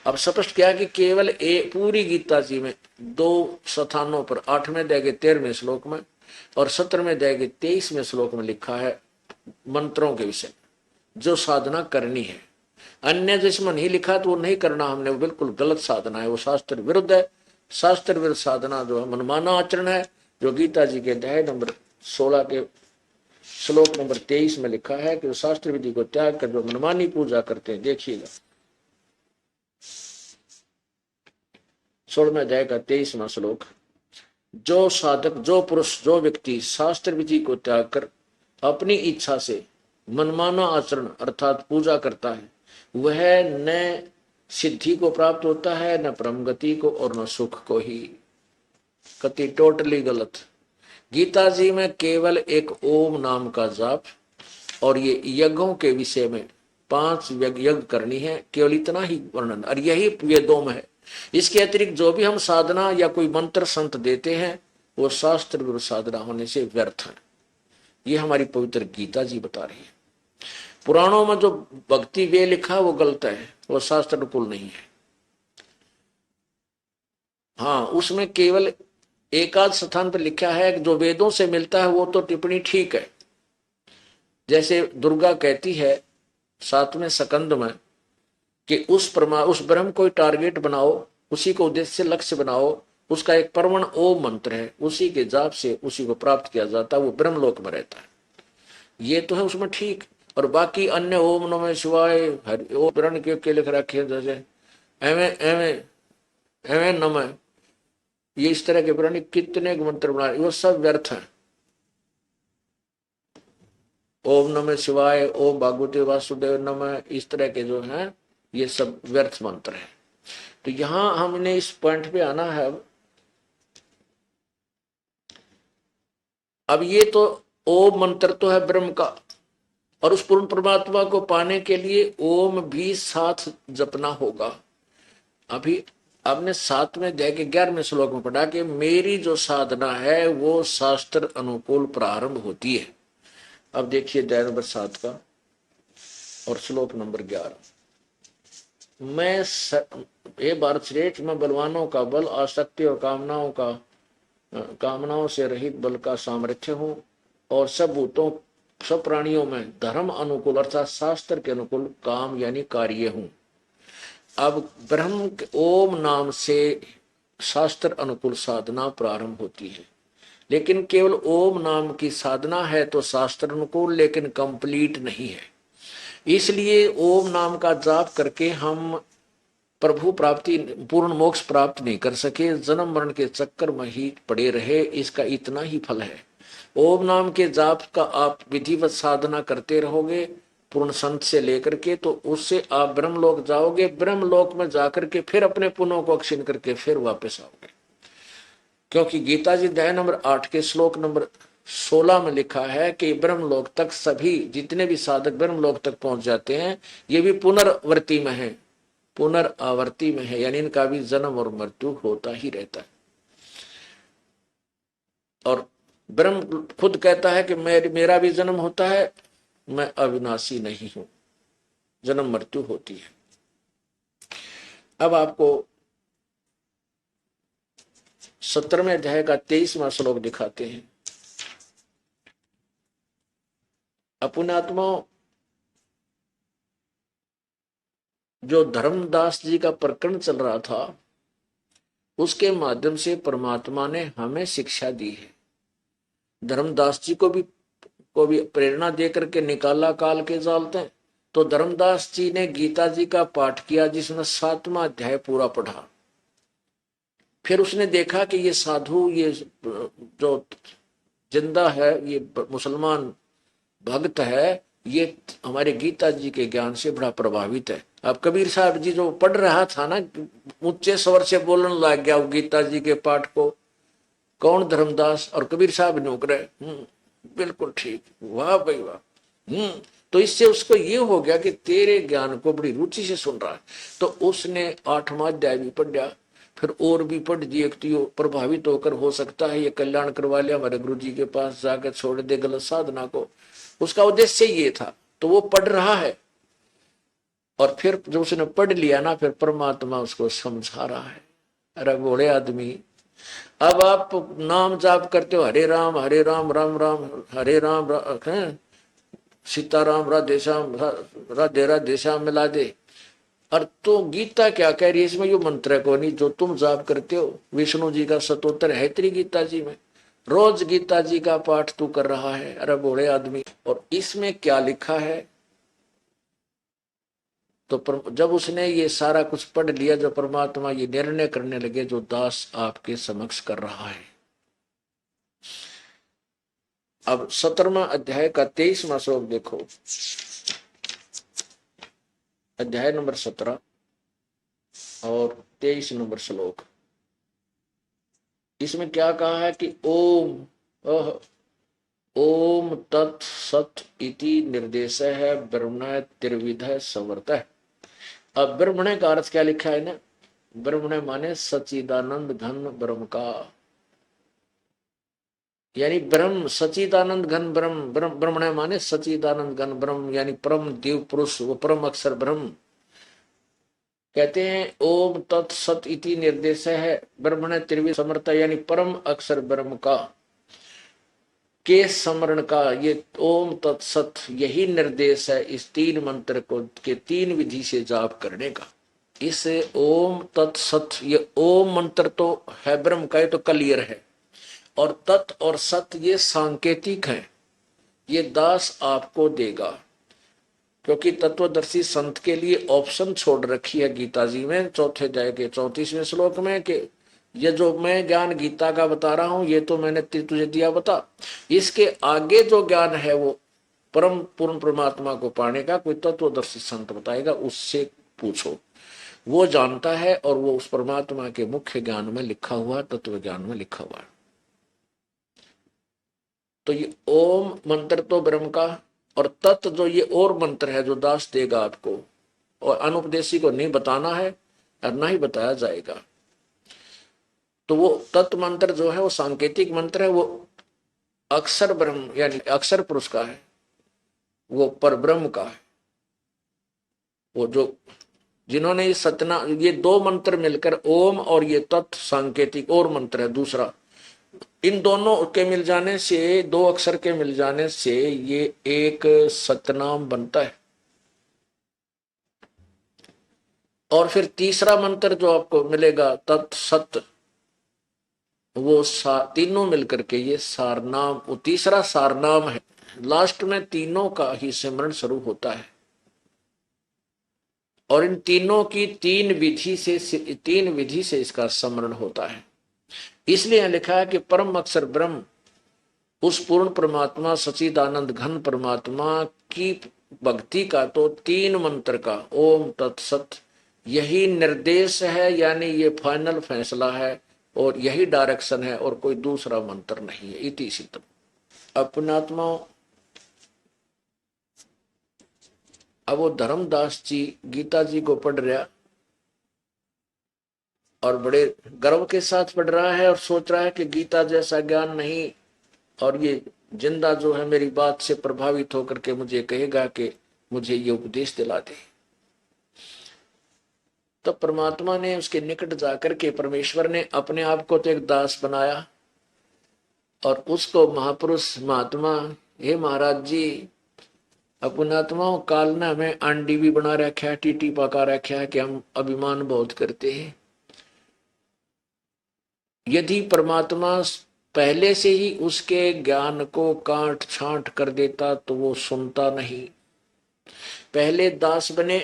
अब स्पष्ट किया कि केवल पूरी गीता जी में 2 स्थानों पर 8वें अध्याय के 13वें श्लोक में और 17वें अध्याय के 23वें श्लोक में लिखा है मंत्रों के विषय जो साधना करनी है। अन्य जिसमें नहीं लिखा तो वो नहीं करना हमने, वो बिल्कुल गलत साधना है, वो शास्त्र विरुद्ध है। शास्त्र विरुद्ध साधना जो है मनमाना आचरण है, जो गीता जी के अध्याय नंबर 16 के श्लोक नंबर 23 में लिखा है कि वो शास्त्र विधि को त्याग कर जो मनमानी पूजा करते हैं। देखिएगा 16वें अध्याय का 23वां श्लोक, जो साधक, जो पुरुष, जो व्यक्ति शास्त्र विधि को त्याग कर अपनी इच्छा से मनमाना आचरण अर्थात पूजा करता है, वह न सिद्धि को प्राप्त होता है, न परम गति को और न सुख को ही। कति टोटली गलत। गीता जी में केवल एक ओम नाम का जाप और ये यज्ञों के विषय में 5 यज्ञ करनी है, केवल इतना ही वर्णन, और यही वेदों में है। इसके अतिरिक्त जो भी हम साधना या कोई मंत्र संत देते हैं वो शास्त्र विरुद्ध साधना होने से व्यर्थ है। ये हमारी पवित्र गीता जी बता रही है। पुराणों में जो भक्ति वे लिखा वो गलत है, वो शास्त्र अनुकूल नहीं है। हाँ, उसमें केवल एकाध स्थान पर लिखा है कि जो वेदों से मिलता है वो तो टिप्पणी ठीक है। जैसे दुर्गा कहती है 7वें स्कंद में कि उस ब्रह्म को टारगेट बनाओ, उसी को उद्देश्य लक्ष्य बनाओ, उसका एक परमण ओम मंत्र है, उसी के जाप से उसी को प्राप्त किया जाता है, वो ब्रह्मलोक में रहता है। ये तो है उसमें ठीक। और बाकी अन्य ओम नमः शिवाय हरि ओम प्रण के लिख रखे जैसे एवे एवे एवे नमः, ये इस तरह के प्रण कितने मंत्र बना, वो सब व्यर्थ है। ओम नमः शिवाय, ओम भागवते वासुदेव नमः, इस तरह के जो हैं ये सब व्यर्थ मंत्र है। तो यहां हमने इस पॉइंट पे आना है। अब ये तो ओम मंत्र तो है ब्रह्म का, और उस पूर्ण परमात्मा को पाने के लिए ओम भी साथ जपना होगा। अभी आपने 7वें अध्याय के 11वें श्लोक में पढ़ा कि मेरी जो साधना है वो शास्त्र अनुकूल प्रारंभ होती है। अब देखिए अध्याय नंबर 7 का और श्लोक नंबर 11, मैं ये भारत श्रेष्ठ, मैं बलवानों का बल, आसक्ति और कामनाओं से रहित बल का सामर्थ्य हूं, और सब भूतों सब प्राणियों में धर्म अनुकूल अर्थात शास्त्र के अनुकूल काम यानी कार्य हूं। अब ब्रह्म ओम नाम से शास्त्र अनुकूल साधना प्रारंभ होती है, लेकिन केवल ओम नाम की साधना है तो शास्त्र अनुकूल, लेकिन कंप्लीट नहीं है। इसलिए ओम नाम का जाप करके हम प्रभु प्राप्ति, पूर्ण मोक्ष प्राप्त नहीं कर सके, जन्म मरण के चक्कर में ही पड़े रहे, इसका इतना ही फल है। ओम नाम के जाप का आप विधिवत साधना करते रहोगे पूर्ण संत से लेकर के, तो उससे आप ब्रह्मलोक जाओगे। ब्रह्मलोक में जाकर के फिर अपने पुण्यों को अक्षीण करके फिर वापस आओगे, क्योंकि गीता जी अध्याय नंबर 8 के श्लोक नंबर 16 में लिखा है कि ब्रह्मलोक तक सभी जितने भी साधक ब्रह्मलोक तक पहुंच जाते हैं, ये भी पुनर्वर्ती में है, पुनरावर्ती में है, यानी इनका भी जन्म और मृत्यु होता ही रहता है। और ब्रह्म खुद कहता है कि मेरा भी जन्म होता है, मैं अविनाशी नहीं हूं, जन्म मृत्यु होती है। अब आपको 17वें अध्याय का 23वां श्लोक दिखाते हैं। अपुण्यात्माओं, जो धर्मदास जी का प्रकरण चल रहा था उसके माध्यम से परमात्मा ने हमें शिक्षा दी है। धर्मदास जी को भी प्रेरणा देकर के निकाला काल के जालते, तो धर्मदास जी ने गीता जी का पाठ किया जिसमें 7वां अध्याय पूरा पढ़ा। फिर उसने देखा कि ये साधु, ये जो जिंदा है, ये मुसलमान भक्त है, ये हमारे गीता जी के ज्ञान से बड़ा प्रभावित है। अब कबीर साहब जी जो पढ़ रहा था ना, ऊंचे स्वर से बोलने लग गया वो गीता जी के पाठ को। कौन? धर्मदास। और कबीर साहब नोक रहे, बिल्कुल ठीक, वाह भाई वाह। तो इससे उसको ये हो गया कि तेरे ज्ञान को बड़ी रुचि से सुन रहा है। तो उसने 8वां अध्याय भी पढ़ा, फिर और भी पढ़ दिए। तो प्रभावित होकर हो सकता है ये कल्याण करवा लिया, हमारे गुरु जी के पास जाकर छोड़ दे गलत साधना को। उसका उद्देश्य ये था, तो वो पढ़ रहा है। और फिर जब उसने पढ़ लिया ना, फिर परमात्मा उसको समझा रहा है। अरे बोले आदमी, अब आप नाम जाप करते हो, हरे राम राम राम हरे राम, सीताराम राधे श्याम राधे राधे श्याम मिला दे। और तो गीता क्या कह रही है इसमें? यो मंत्र को नहीं जो तुम जाप करते हो, विष्णु जी का स्तोत्र है तेरी गीता जी में, रोज गीता जी का पाठ तू कर रहा है। अरे बोले आदमी, और इसमें क्या लिखा है? तो जब उसने ये सारा कुछ पढ़ लिया, जो परमात्मा ये निर्णय करने लगे, जो दास आपके समक्ष कर रहा है। अब 17वां अध्याय का 23वां श्लोक देखो, अध्याय नंबर 17 और 23 नंबर श्लोक। इसमें क्या कहा है कि ओम तत् सत इति निर्देश है ब्रह्मण त्रिविध समर्थ। अब ब्रह्मण का अर्थ क्या लिखा है ना? ब्रह्मण माने सचिदानंद घन ब्रह्म का, यानी ब्रह्म सचिदानंद घन ब्रह्म। ब्रह्मण माने सचिदानंद घन ब्रह्म, यानी परम देव पुरुष, वो परम अक्षर ब्रह्म। कहते हैं ओम तत् सत इति निर्देश है ब्रह्मण त्रिविध समर्थ, यानी परम अक्षर ब्रह्म का के स्मरण का ये ओम तत्सत, यही निर्देश है इस तीन मंत्र को के तीन विधि से जाप करने का। इस ओम तत्सत, ये ओम मंत्र तो है ब्रह्म का, ये तो क्लियर है, और तत् और सत ये सांकेतिक है, ये दास आपको देगा। क्योंकि तत्वदर्शी संत के लिए ऑप्शन छोड़ रखी है गीता जी में, चौथे अध्याय के 34वें श्लोक में, कि ये जो मैं ज्ञान गीता का बता रहा हूं, ये तो मैंने तुझे दिया बता, इसके आगे जो ज्ञान है वो परम पूर्ण परमात्मा को पाने का कोई तत्वदर्शी संत बताएगा, उससे पूछो, वो जानता है, और वो उस परमात्मा के मुख्य ज्ञान में लिखा हुआ, तत्व ज्ञान में लिखा हुआ। तो ये ओम मंत्र तो ब्रह्म का, और तत्व जो ये और मंत्र है जो दास देगा आपको, और अनुपदेशी को नहीं बताना है और ना ही बताया जाएगा। तो वो तत्व मंत्र जो है वो सांकेतिक मंत्र है, वो अक्षर ब्रह्म यानी अक्षर पुरुष का है, वो पर ब्रह्म का है। वो जो जिन्होंने सतना, ये दो मंत्र मिलकर ओम और ये तत्व सांकेतिक और मंत्र है दूसरा, इन दोनों के मिल जाने से, दो अक्षर के मिल जाने से ये एक सतनाम बनता है। और फिर तीसरा मंत्र जो आपको मिलेगा तत् सत, वो तीनों मिलकर के ये सारनाम, वो तीसरा सारनाम है। लास्ट में तीनों का ही सिमरण शुरू होता है, और इन तीनों की तीन विधि से इसका स्मरण होता है। इसलिए लिखा है कि परम अक्षर ब्रह्म, उस पूर्ण परमात्मा सचिदानंद घन परमात्मा की भक्ति का तो तीन मंत्र का ओम तत्सत यही निर्देश है, यानी ये फाइनल फैसला है, और यही डायरेक्शन है, और कोई दूसरा मंत्र नहीं है। इति सिद्धम। अपनात्माओं, अब वो धर्मदास जी गीता जी को पढ़ रहा, और बड़े गर्व के साथ पढ़ रहा है, और सोच रहा है कि गीता जैसा ज्ञान नहीं, और ये जिंदा जो है मेरी बात से प्रभावित होकर के मुझे कहेगा कि मुझे ये उपदेश दिला दे। तो परमात्मा ने उसके निकट जाकर के, परमेश्वर ने अपने आप को तो एक दास बनाया, और उसको महापुरुष महात्मा, हे महाराज जी, अपनात्माओं काल ने हमें आंडी भी बना रखा है, टीटी पका रखा है कि हम अभिमान बहुत करते हैं। यदि परमात्मा पहले से ही उसके ज्ञान को काट छांट कर देता तो वो सुनता नहीं। पहले दास बने।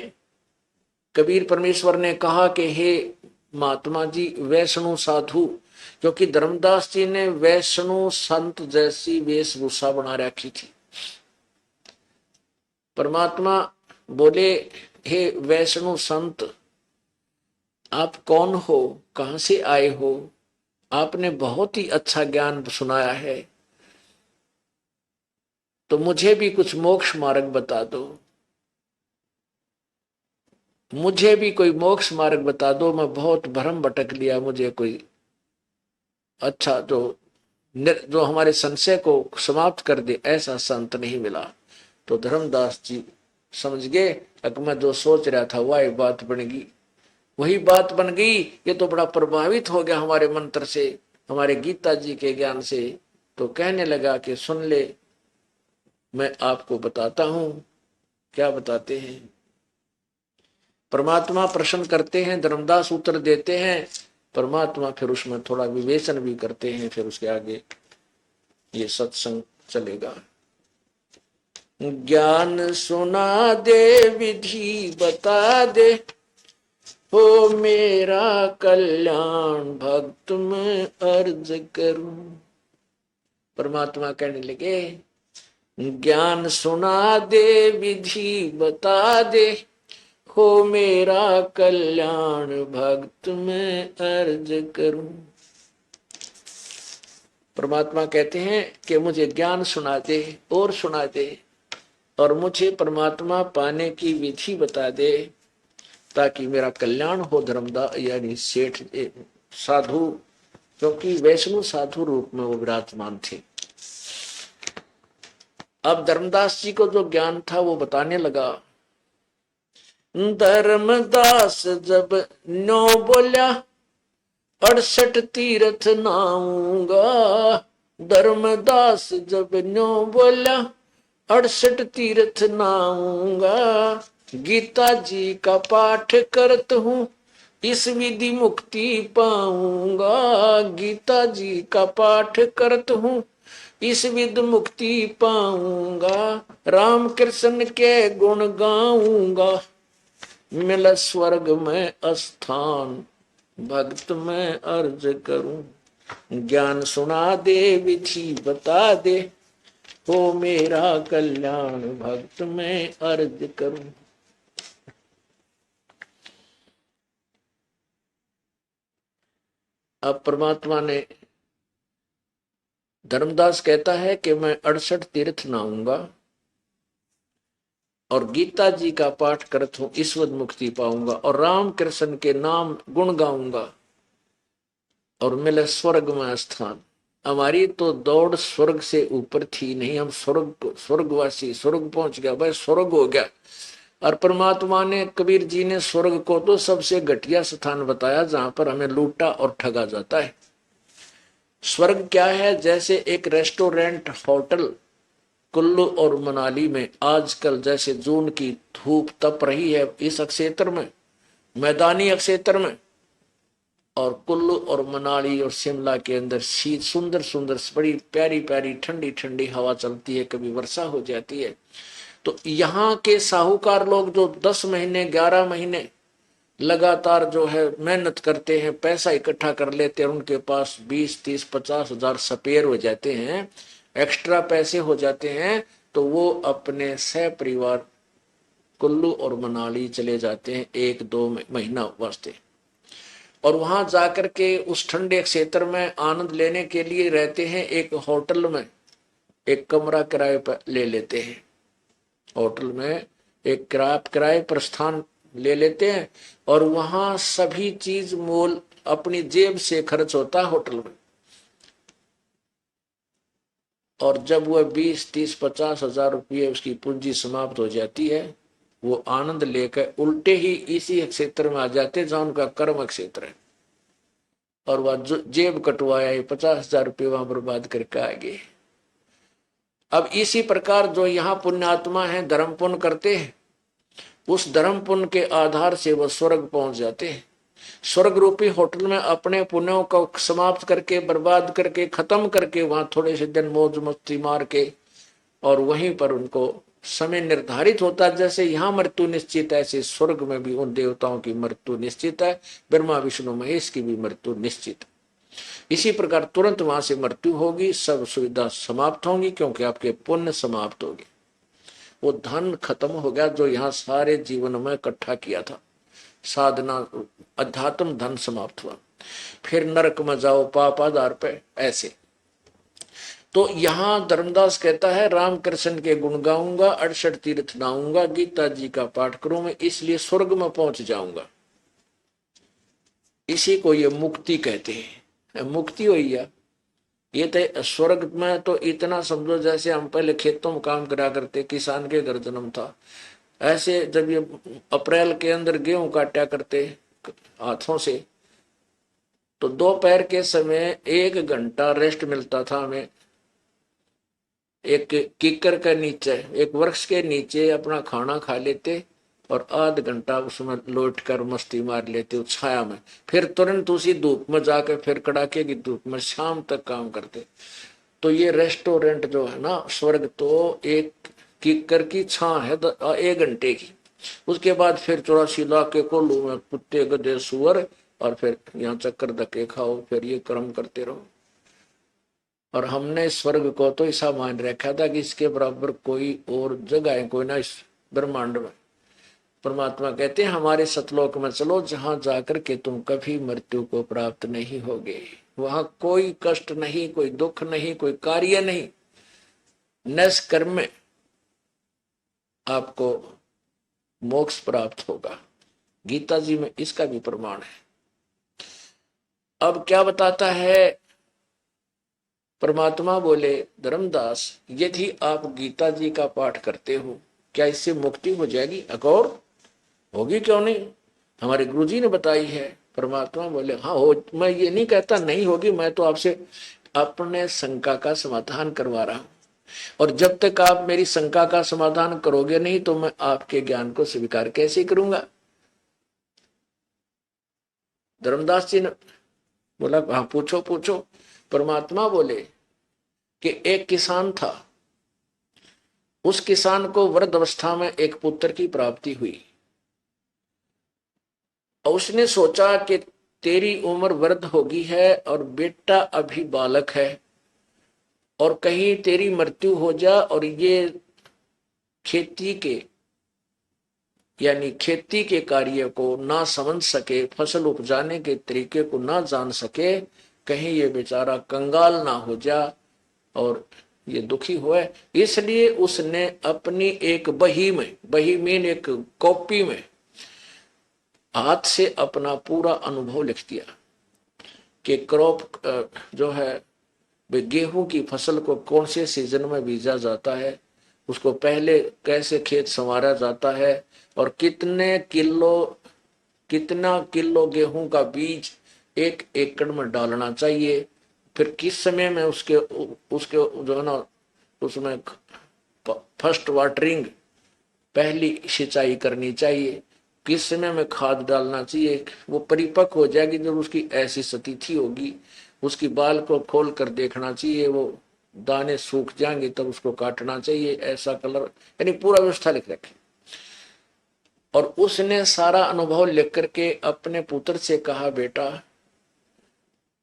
कबीर परमेश्वर ने कहा कि हे महात्मा जी वैष्णु साधु, क्योंकि धर्मदास जी ने वैष्णु संत जैसी वेशभूषा बना रखी थी। परमात्मा बोले, हे वैष्णु संत, आप कौन हो, कहां से आए हो? आपने बहुत ही अच्छा ज्ञान सुनाया है, तो मुझे भी कुछ मोक्ष मार्ग बता दो, मुझे भी कोई मोक्ष मार्ग बता दो। मैं बहुत भ्रम भटक लिया, मुझे कोई अच्छा जो हमारे संशय को समाप्त कर दे ऐसा संत नहीं मिला। तो धर्मदास जी समझ गए अगर मैं जो सोच रहा था वही बात बन गई, वही बात बन गई। ये तो बड़ा प्रभावित हो गया हमारे मंत्र से, हमारे गीता जी के ज्ञान से। तो कहने लगा कि सुन ले, मैं आपको बताता हूं। क्या बताते हैं? परमात्मा प्रश्न करते हैं, धर्मदास उत्तर देते हैं। परमात्मा फिर उसमें थोड़ा विवेचन भी करते हैं। फिर उसके आगे ये सत्संग चलेगा। ज्ञान सुना दे, विधि बता दे, हो मेरा कल्याण भक्त में अर्ज करूं। परमात्मा कहने लगे, ज्ञान सुना दे, विधि बता दे, हो मेरा कल्याण भक्त में अर्ज करूं। परमात्मा कहते हैं कि मुझे ज्ञान सुना दे और सुना दे, और मुझे परमात्मा पाने की विधि बता दे, ताकि मेरा कल्याण हो। धर्मदास यानी सेठ साधु, क्योंकि वैष्णव साधु रूप में वो विराजमान थे। अब धर्मदास जी को जो ज्ञान था वो बताने लगा। धर्मदास जब नो बोला, 68 तीर्थ नाऊंगा। धर्मदास जब नो बोला, 68 तीर्थ नाऊंगा। गीता जी का पाठ करत हूँ, इस विधि मुक्ति पाऊंगा। गीता जी का पाठ करत हूँ, इस विध मुक्ति पाऊंगा। राम कृष्ण के गुण गाऊंगा, मिला स्वर्ग में स्थान भक्त में अर्ज करूं। ज्ञान सुना दे, विधि बता दे, हो मेरा कल्याण भक्त में अर्ज करूं। अब परमात्मा ने, धर्मदास कहता है कि मैं 68 तीर्थ नहाऊंगा और गीता जी का पाठ करत हूं, ईश्वर मुक्ति पाऊंगा, और राम कृष्ण के नाम गुण गाऊंगा, और मिले स्वर्ग में स्थान। हमारी तो दौड़ स्वर्ग से ऊपर थी नहीं, हम स्वर्गवासी, स्वर्ग पहुंच गया भाई, स्वर्ग हो गया। और परमात्मा ने, कबीर जी ने स्वर्ग को तो सबसे घटिया स्थान बताया, जहां पर हमें लूटा और ठगा जाता है। स्वर्ग क्या है? जैसे एक रेस्टोरेंट, होटल कुल्लू और मनाली में आजकल जैसे जून की धूप तप रही है इस क्षेत्र में, मैदानी क्षेत्र में, और कुल्लू और मनाली और शिमला के अंदर शीत, सुंदर सुंदर बड़ी प्यारी प्यारी ठंडी ठंडी हवा चलती है, कभी वर्षा हो जाती है। तो यहाँ के साहूकार लोग जो 10 महीने 11 महीने लगातार जो है मेहनत करते हैं, पैसा इकट्ठा कर लेते हैं, उनके पास 20 30 50 हजार स्पेयर हो जाते हैं, एक्स्ट्रा पैसे हो जाते हैं, तो वो अपने सह परिवार कुल्लू और मनाली चले जाते हैं 1-2 महीना वास्ते। और वहां जाकर के उस ठंडे क्षेत्र में आनंद लेने के लिए रहते हैं। एक होटल में एक कमरा किराए पर ले लेते हैं, होटल में एक किराए पर स्थान ले लेते हैं, और वहां सभी चीज मोल अपनी जेब से खर्च होता है होटल में। और जब वह 20 30 50 हजार रुपये उसकी पूंजी समाप्त हो जाती है, वो आनंद लेकर उल्टे ही इसी क्षेत्र में आ जाते हैं जहां उनका कर्म क्षेत्र है, और वह जेब कटवाया 50 हजार रुपये वहां बर्बाद करके आ गए। अब इसी प्रकार जो यहाँ पुण्यात्मा है, धर्म पुण्य करते हैं, उस धर्म पुण्य के आधार से वह स्वर्ग पहुंच जाते हैं। स्वर्ग रूपी होटल में अपने पुण्यों को समाप्त करके, बर्बाद करके, खत्म करके, वहां थोड़े से दिन मौज मस्ती मार के, और वहीं पर उनको समय निर्धारित होता है। जैसे यहाँ मृत्यु निश्चित है, ऐसे स्वर्ग में भी उन देवताओं की मृत्यु निश्चित है, ब्रह्मा विष्णु महेश की भी मृत्यु निश्चित है। इसी प्रकार तुरंत वहां से मृत्यु होगी, सब सुविधा समाप्त होंगी, क्योंकि आपके पुण्य समाप्त हो गए, वो धन खत्म हो गया जो यहाँ सारे जीवन में इकट्ठा किया था, साधना अध्यात्म धन समाप्त हुआ। फिर नरक में जाओ पाप आधार पे, ऐसे। तो यहाँ धर्मदास कहता है, राम कृष्ण के गुण गाऊंगा, 68 तीर्थ नहाऊंगा, गीता जी का पाठ करूं मैं, इसलिए स्वर्ग में पहुंच जाऊंगा। इसी को ये मुक्ति कहते हैं। मुक्ति हुई है ये तो स्वर्ग में। तो इतना समझो जैसे हम पहले खेतों में काम करा करते, किसान के घर जन्म था, ऐसे जब ये अप्रैल के अंदर गेहूं काटा करते हाथों से, तो दोपहर के समय 1 घंटा रेस्ट मिलता था हमें। एक कीकर के नीचे, एक वृक्ष के नीचे अपना खाना खा लेते और आध घंटा उसमें लौट कर मस्ती मार लेते उस छाया में। फिर तुरंत उसी धूप में जाकर फिर कड़ाके की धूप में शाम तक काम करते। तो ये रेस्टोरेंट जो है ना स्वर्ग, तो एक कीकर की छां है 1 घंटे की। उसके बाद फिर 84 लाख के कोल्हू में कुत्ते गधे सुअर, और फिर यहाँ चक्कर धक्के खाओ, फिर ये कर्म करते रहो। और हमने स्वर्ग को तो ऐसा मान रखा था कि इसके बराबर कोई और जगह है कोई ना इस ब्रह्मांड में। परमात्मा कहते हैं हमारे सतलोक में चलो, जहां जाकर के तुम कभी मृत्यु को प्राप्त नहीं होगे। वहां कोई कष्ट नहीं, कोई दुख नहीं, कोई कार्य नहीं, निष्कर्म में आपको मोक्ष प्राप्त होगा। गीता जी में इसका भी प्रमाण है। अब क्या बताता है परमात्मा? बोले धर्मदास, यदि आप गीता जी का पाठ करते हो, क्या इससे मुक्ति हो जाएगी? अकौर होगी, क्यों नहीं, हमारे गुरुजी ने बताई है। परमात्मा बोले हाँ हो, मैं ये नहीं कहता नहीं होगी, मैं तो आपसे अपने शंका का समाधान करवा रहा हूं। और जब तक आप मेरी शंका का समाधान करोगे नहीं, तो मैं आपके ज्ञान को स्वीकार कैसे करूंगा? धर्मदास जी ने बोला हाँ पूछो पूछो। परमात्मा बोले कि एक किसान था, उस किसान को वृद्ध अवस्था में एक पुत्र की प्राप्ति हुई। और उसने सोचा कि तेरी उम्र वृद्ध होगी है और बेटा अभी बालक है, और कहीं तेरी मृत्यु हो जा और ये खेती के यानी खेती के कार्य को ना समझ सके, फसल उपजाने के तरीके को ना जान सके, कहीं ये बेचारा कंगाल ना हो जा और ये दुखी हुए। इसलिए उसने अपनी एक बही में, बही मीन एक कॉपी में, हाथ से अपना पूरा अनुभव लिख दिया कि क्रॉप जो है गेहूं की फसल को कौन से सीजन में बीजा जाता है, उसको पहले कैसे खेत संवारा जाता है, और कितना किलो गेहूं का बीज 1 एकड़ में डालना चाहिए, फिर किस समय में उसके उसके जो है ना उसमें फर्स्ट वाटरिंग, पहली सिंचाई करनी चाहिए, किस समय में खाद डालना चाहिए। वो परिपक्व हो जाएगी जब उसकी ऐसी स्थिति होगी, उसकी बाल को खोल कर देखना चाहिए, वो दाने सूख जाएंगे तब उसको काटना चाहिए, ऐसा कलर, यानी पूरा व्यवस्था लिख रखे। और उसने सारा अनुभव लिख करके अपने पुत्र से कहा बेटा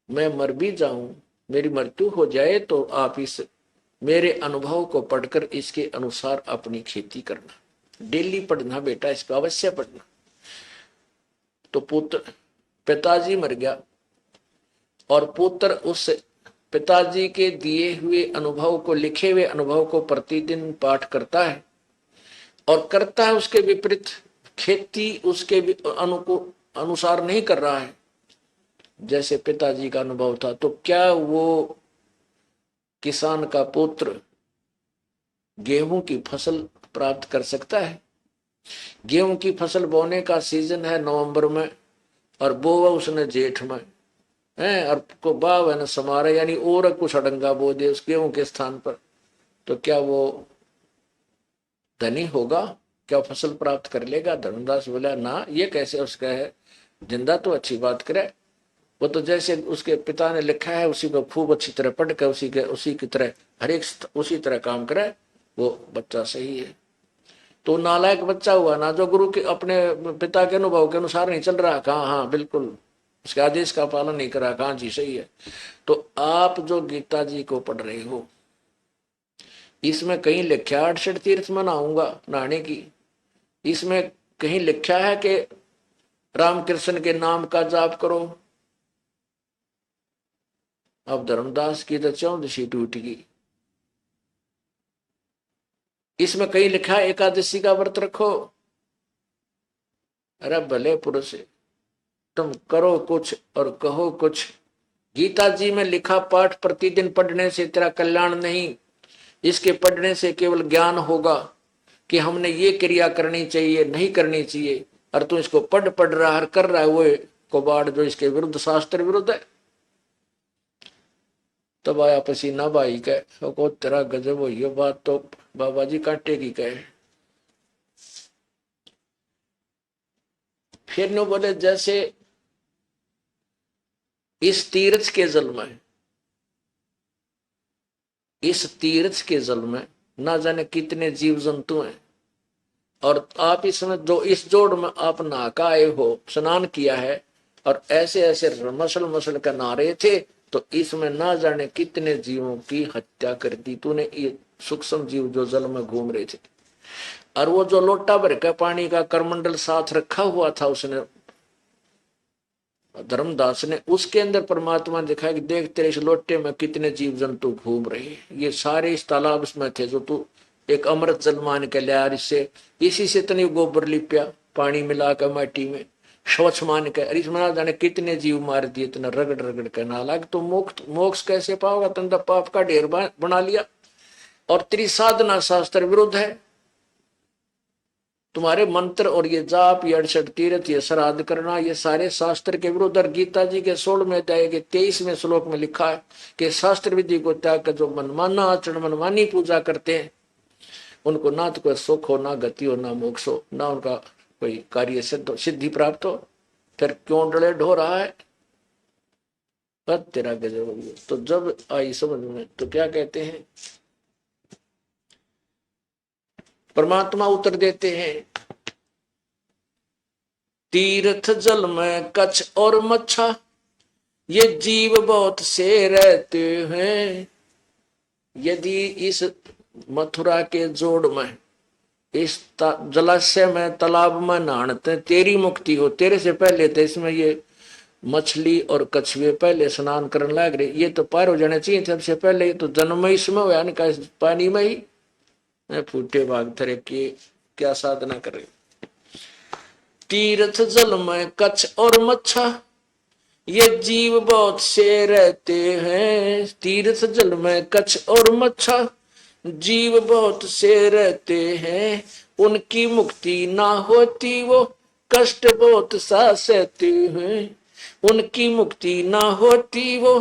मैं मर भी जाऊं, मेरी मृत्यु हो जाए, तो आप इस मेरे अनुभव को पढ़कर इसके अनुसार अपनी खेती करना, डेली पढ़ना बेटा, इसको अवश्य पढ़ना। तो पुत्र, पिताजी मर गया और पुत्र उस पिताजी के दिए हुए अनुभव को, लिखे हुए अनुभव को प्रतिदिन पाठ करता है, और करता है उसके विपरीत, खेती उसके अनुसार नहीं कर रहा है जैसे पिताजी का अनुभव था। तो क्या वो किसान का पुत्र गेहूं की फसल प्राप्त कर सकता है? गेहूं की फसल बोने का सीजन है नवंबर में, और बोवा उसने जेठ में है, और को बाव है न समारा, यानी और कुछ अडंगा बो दे उस गेहूं के स्थान पर, तो क्या वो धनी होगा? क्या फसल प्राप्त कर लेगा? धर्मदास बोला ना, ये कैसे उसका है, जिंदा तो अच्छी बात करे, वो तो जैसे उसके पिता ने लिखा है उसी को खूब अच्छी तरह पढ़ कर उसी की तरह हर एक उसी तरह काम करे, वो बच्चा सही है। तो नालायक बच्चा हुआ ना, जो गुरु के अपने पिता के अनुभव के अनुसार नहीं चल रहा। कहा हाँ बिल्कुल, उसके आदेश का पालन नहीं करा। कहा जी सही है। तो आप जो गीता जी को पढ़ रहे हो, इसमें कहीं लिखा 68 तीर्थ मनाऊंगा नहाने की? इसमें कहीं लिखा है कि रामकृष्ण के नाम का जाप करो? अब धर्मदास की तो चौदशी टूट गई। इसमें कहीं लिखा है एकादशी का व्रत रखो? अरे भले पुरुष, तुम करो कुछ और कहो कुछ। गीता जी में लिखा पाठ प्रतिदिन पढ़ने से तेरा कल्याण नहीं, इसके पढ़ने से केवल ज्ञान होगा। कि हमने ये क्रिया करनी चाहिए नहीं करनी चाहिए, और तू इसको पढ़ रहा है कर रहा है, वो कबाड़ जो इसके विरुद्ध शास्त्र विरुद्ध है। तब आया पसीना भाई का को तेरा गजब हो, ये बात तो बाबा जी कांटे की कहे। फिर नो बोले जैसे इस तीर्थ के जल में, इस तीर्थ के जल में ना जाने कितने जीव जंतु हैं, और आप इसमें जो इस जोड़ में आप नहाका आए हो, स्नान किया है, और ऐसे ऐसे मसल मसल का नहा रहे थे, तो इसमें ना जाने कितने जीवों की हत्या कर दी तूने, ये सूक्ष्म जीव जो जल में घूम रहे थे। और वो जो लोटा भर का पानी का करमंडल साथ रखा हुआ था उसने, धर्मदास ने, उसके अंदर परमात्मा दिखाया कि देख तेरे इस लोटे में कितने जीव जंतु घूम रहे हैं, ये सारे इस तालाब में थे जो तू एक अमृत जल मान के लिया, इससे इसी से तनी गोबर लिपिया पानी मिलाकर माटी में स्वच्छ मान के, अरे इसमें ना जाने कितने जीव मार दिए, इतना रगड़ रगड़ के ना लग तो मोक्ष कैसे पाओगा, तंदा पाप का ढेर बना लिया। और त्रिसाधना शास्त्र विरुद्ध है, तुम्हारे मंत्र और ये जाप, ये 68 तीर्थ, ये श्राद्ध करना, ये सारे शास्त्र के विरुद्ध। और गीता जी के 16वें अध्याय के 23वें श्लोक में लिखा है कि शास्त्र विधि को त्याग कर जो मनमाना आचरण, मनमानी पूजा करते हैं, उनको ना तो कोई सुख हो, ना गति हो, ना मोक्ष हो, ना उनका कोई कार्य सिद्धि प्राप्त हो। फिर क्यों डले ढो रहा है, तेरा गजब। तो जब आई समझ में तो क्या कहते हैं, परमात्मा उत्तर देते हैं, तीर्थ जल में कच्छ और मच्छा, ये जीव बहुत से रहते हैं। यदि इस मथुरा के जोड़ में, इस जलाशय में, तालाब में नहाते तेरी मुक्ति हो, तेरे से पहले तो इसमें ये मछली और कछुए पहले स्नान करने लग रहे, ये तो पार हो जाने चाहिए सबसे पहले, ये तो जन्म में इसमें हुआ इनका पानी में ही। फूटे भाग थरे की क्या साधना कर रहे। तीर्थ जल में कच्छ और मच्छा, ये जीव बहुत से रहते हैं। तीर्थ जल में कच्छ और मच्छा, जीव बहुत से रहते हैं। उनकी मुक्ति ना होती वो कष्ट बहुत सा सहते हैं। उनकी मुक्ति ना होती वो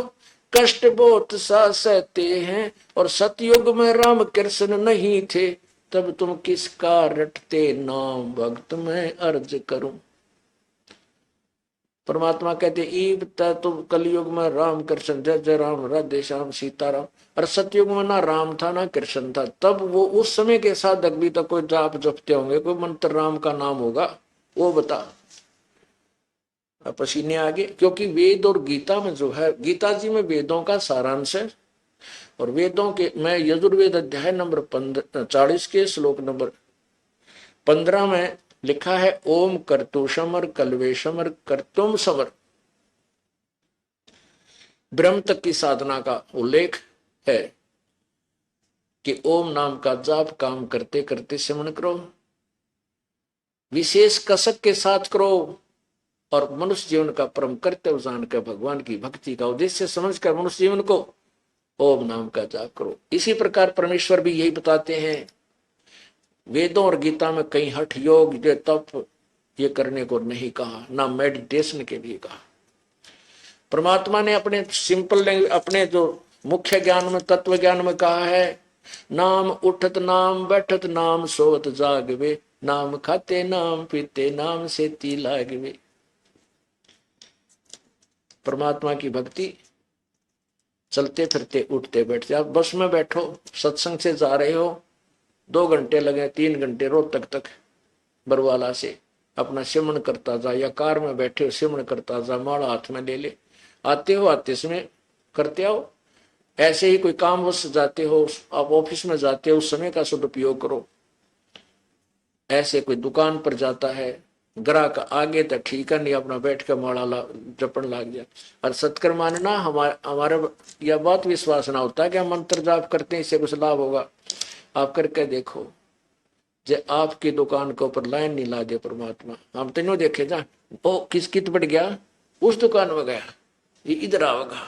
कष्ट बहुत सा सहते हैं। और सतयुग में राम कृष्ण नहीं थे, तब तुम किसका रटते नाम, भक्त मैं अर्ज करूं। परमात्मा कहते ईब तुम कलयुग में राम कृष्ण, जय जय राम, राधे श्याम, सीताराम। और सतयुग में ना राम था ना कृष्ण था, तब वो उस समय के साधक भी तो कोई जाप जपते होंगे, कोई मंत्र राम का नाम होगा, वो बता। पसीने आगे, क्योंकि वेद और गीता में जो है, गीता जी में वेदों का सारांश है, और वेदों के मैं यजुर्वेद अध्याय नंबर 40 के श्लोक नंबर 15 में लिखा है, ओम कर्तु समर कलवे समर कर्तुम समर। ब्रह्म तक की साधना का उल्लेख है कि ओम नाम का जाप काम करते करते सिमरन करो, विशेष कसक के साथ करो, और मनुष्य जीवन का परम कर्तव्य जानकर भगवान की भक्ति का उद्देश्य समझकर मनुष्य जीवन को ओम नाम का जाप करो। इसी प्रकार परमेश्वर भी यही बताते हैं, वेदों और गीता में कहीं हठ योग, ये तप, ये करने को नहीं कहा, ना मेडिटेशन के लिए कहा। परमात्मा ने अपने सिंपल लैंग्वेज, अपने जो मुख्य ज्ञान में, तत्व ज्ञान में कहा है, नाम उठत नाम बैठत नाम सोवत जागवे, नाम खाते नाम पीते नाम सेती लागवे। परमात्मा की भक्ति चलते फिरते उठते बैठते। आप बस में बैठो, सत्संग से जा रहे हो, 2 घंटे लगे, 3 घंटे रोहतक तक बरवाला से अपना सिमरन करता जा, या कार में बैठे हो सिमरन करता जा, माला हाथ में ले ले, आते हो आते समय करते आओ। ऐसे ही कोई काम वश जाते हो, आप ऑफिस में जाते हो, उस समय का सदुपयोग करो। ऐसे कोई दुकान पर जाता है, ग्राहक आगे तो ठीक है, नहीं अपना बैठ कर माला जपन लाग जाए। और सत्कर मानना हमारा यह बात विश्वास ना होता है कि हम मंत्र जाप करते हैं इससे कुछ लाभ होगा। आप करके देखो, जे आपकी दुकान के ऊपर लाइन नहीं ला दे परमात्मा, हम तो नहीं देखे जा, ओ किस कित बढ़ गया, उस दुकान में गया, ये इधर आवेगा,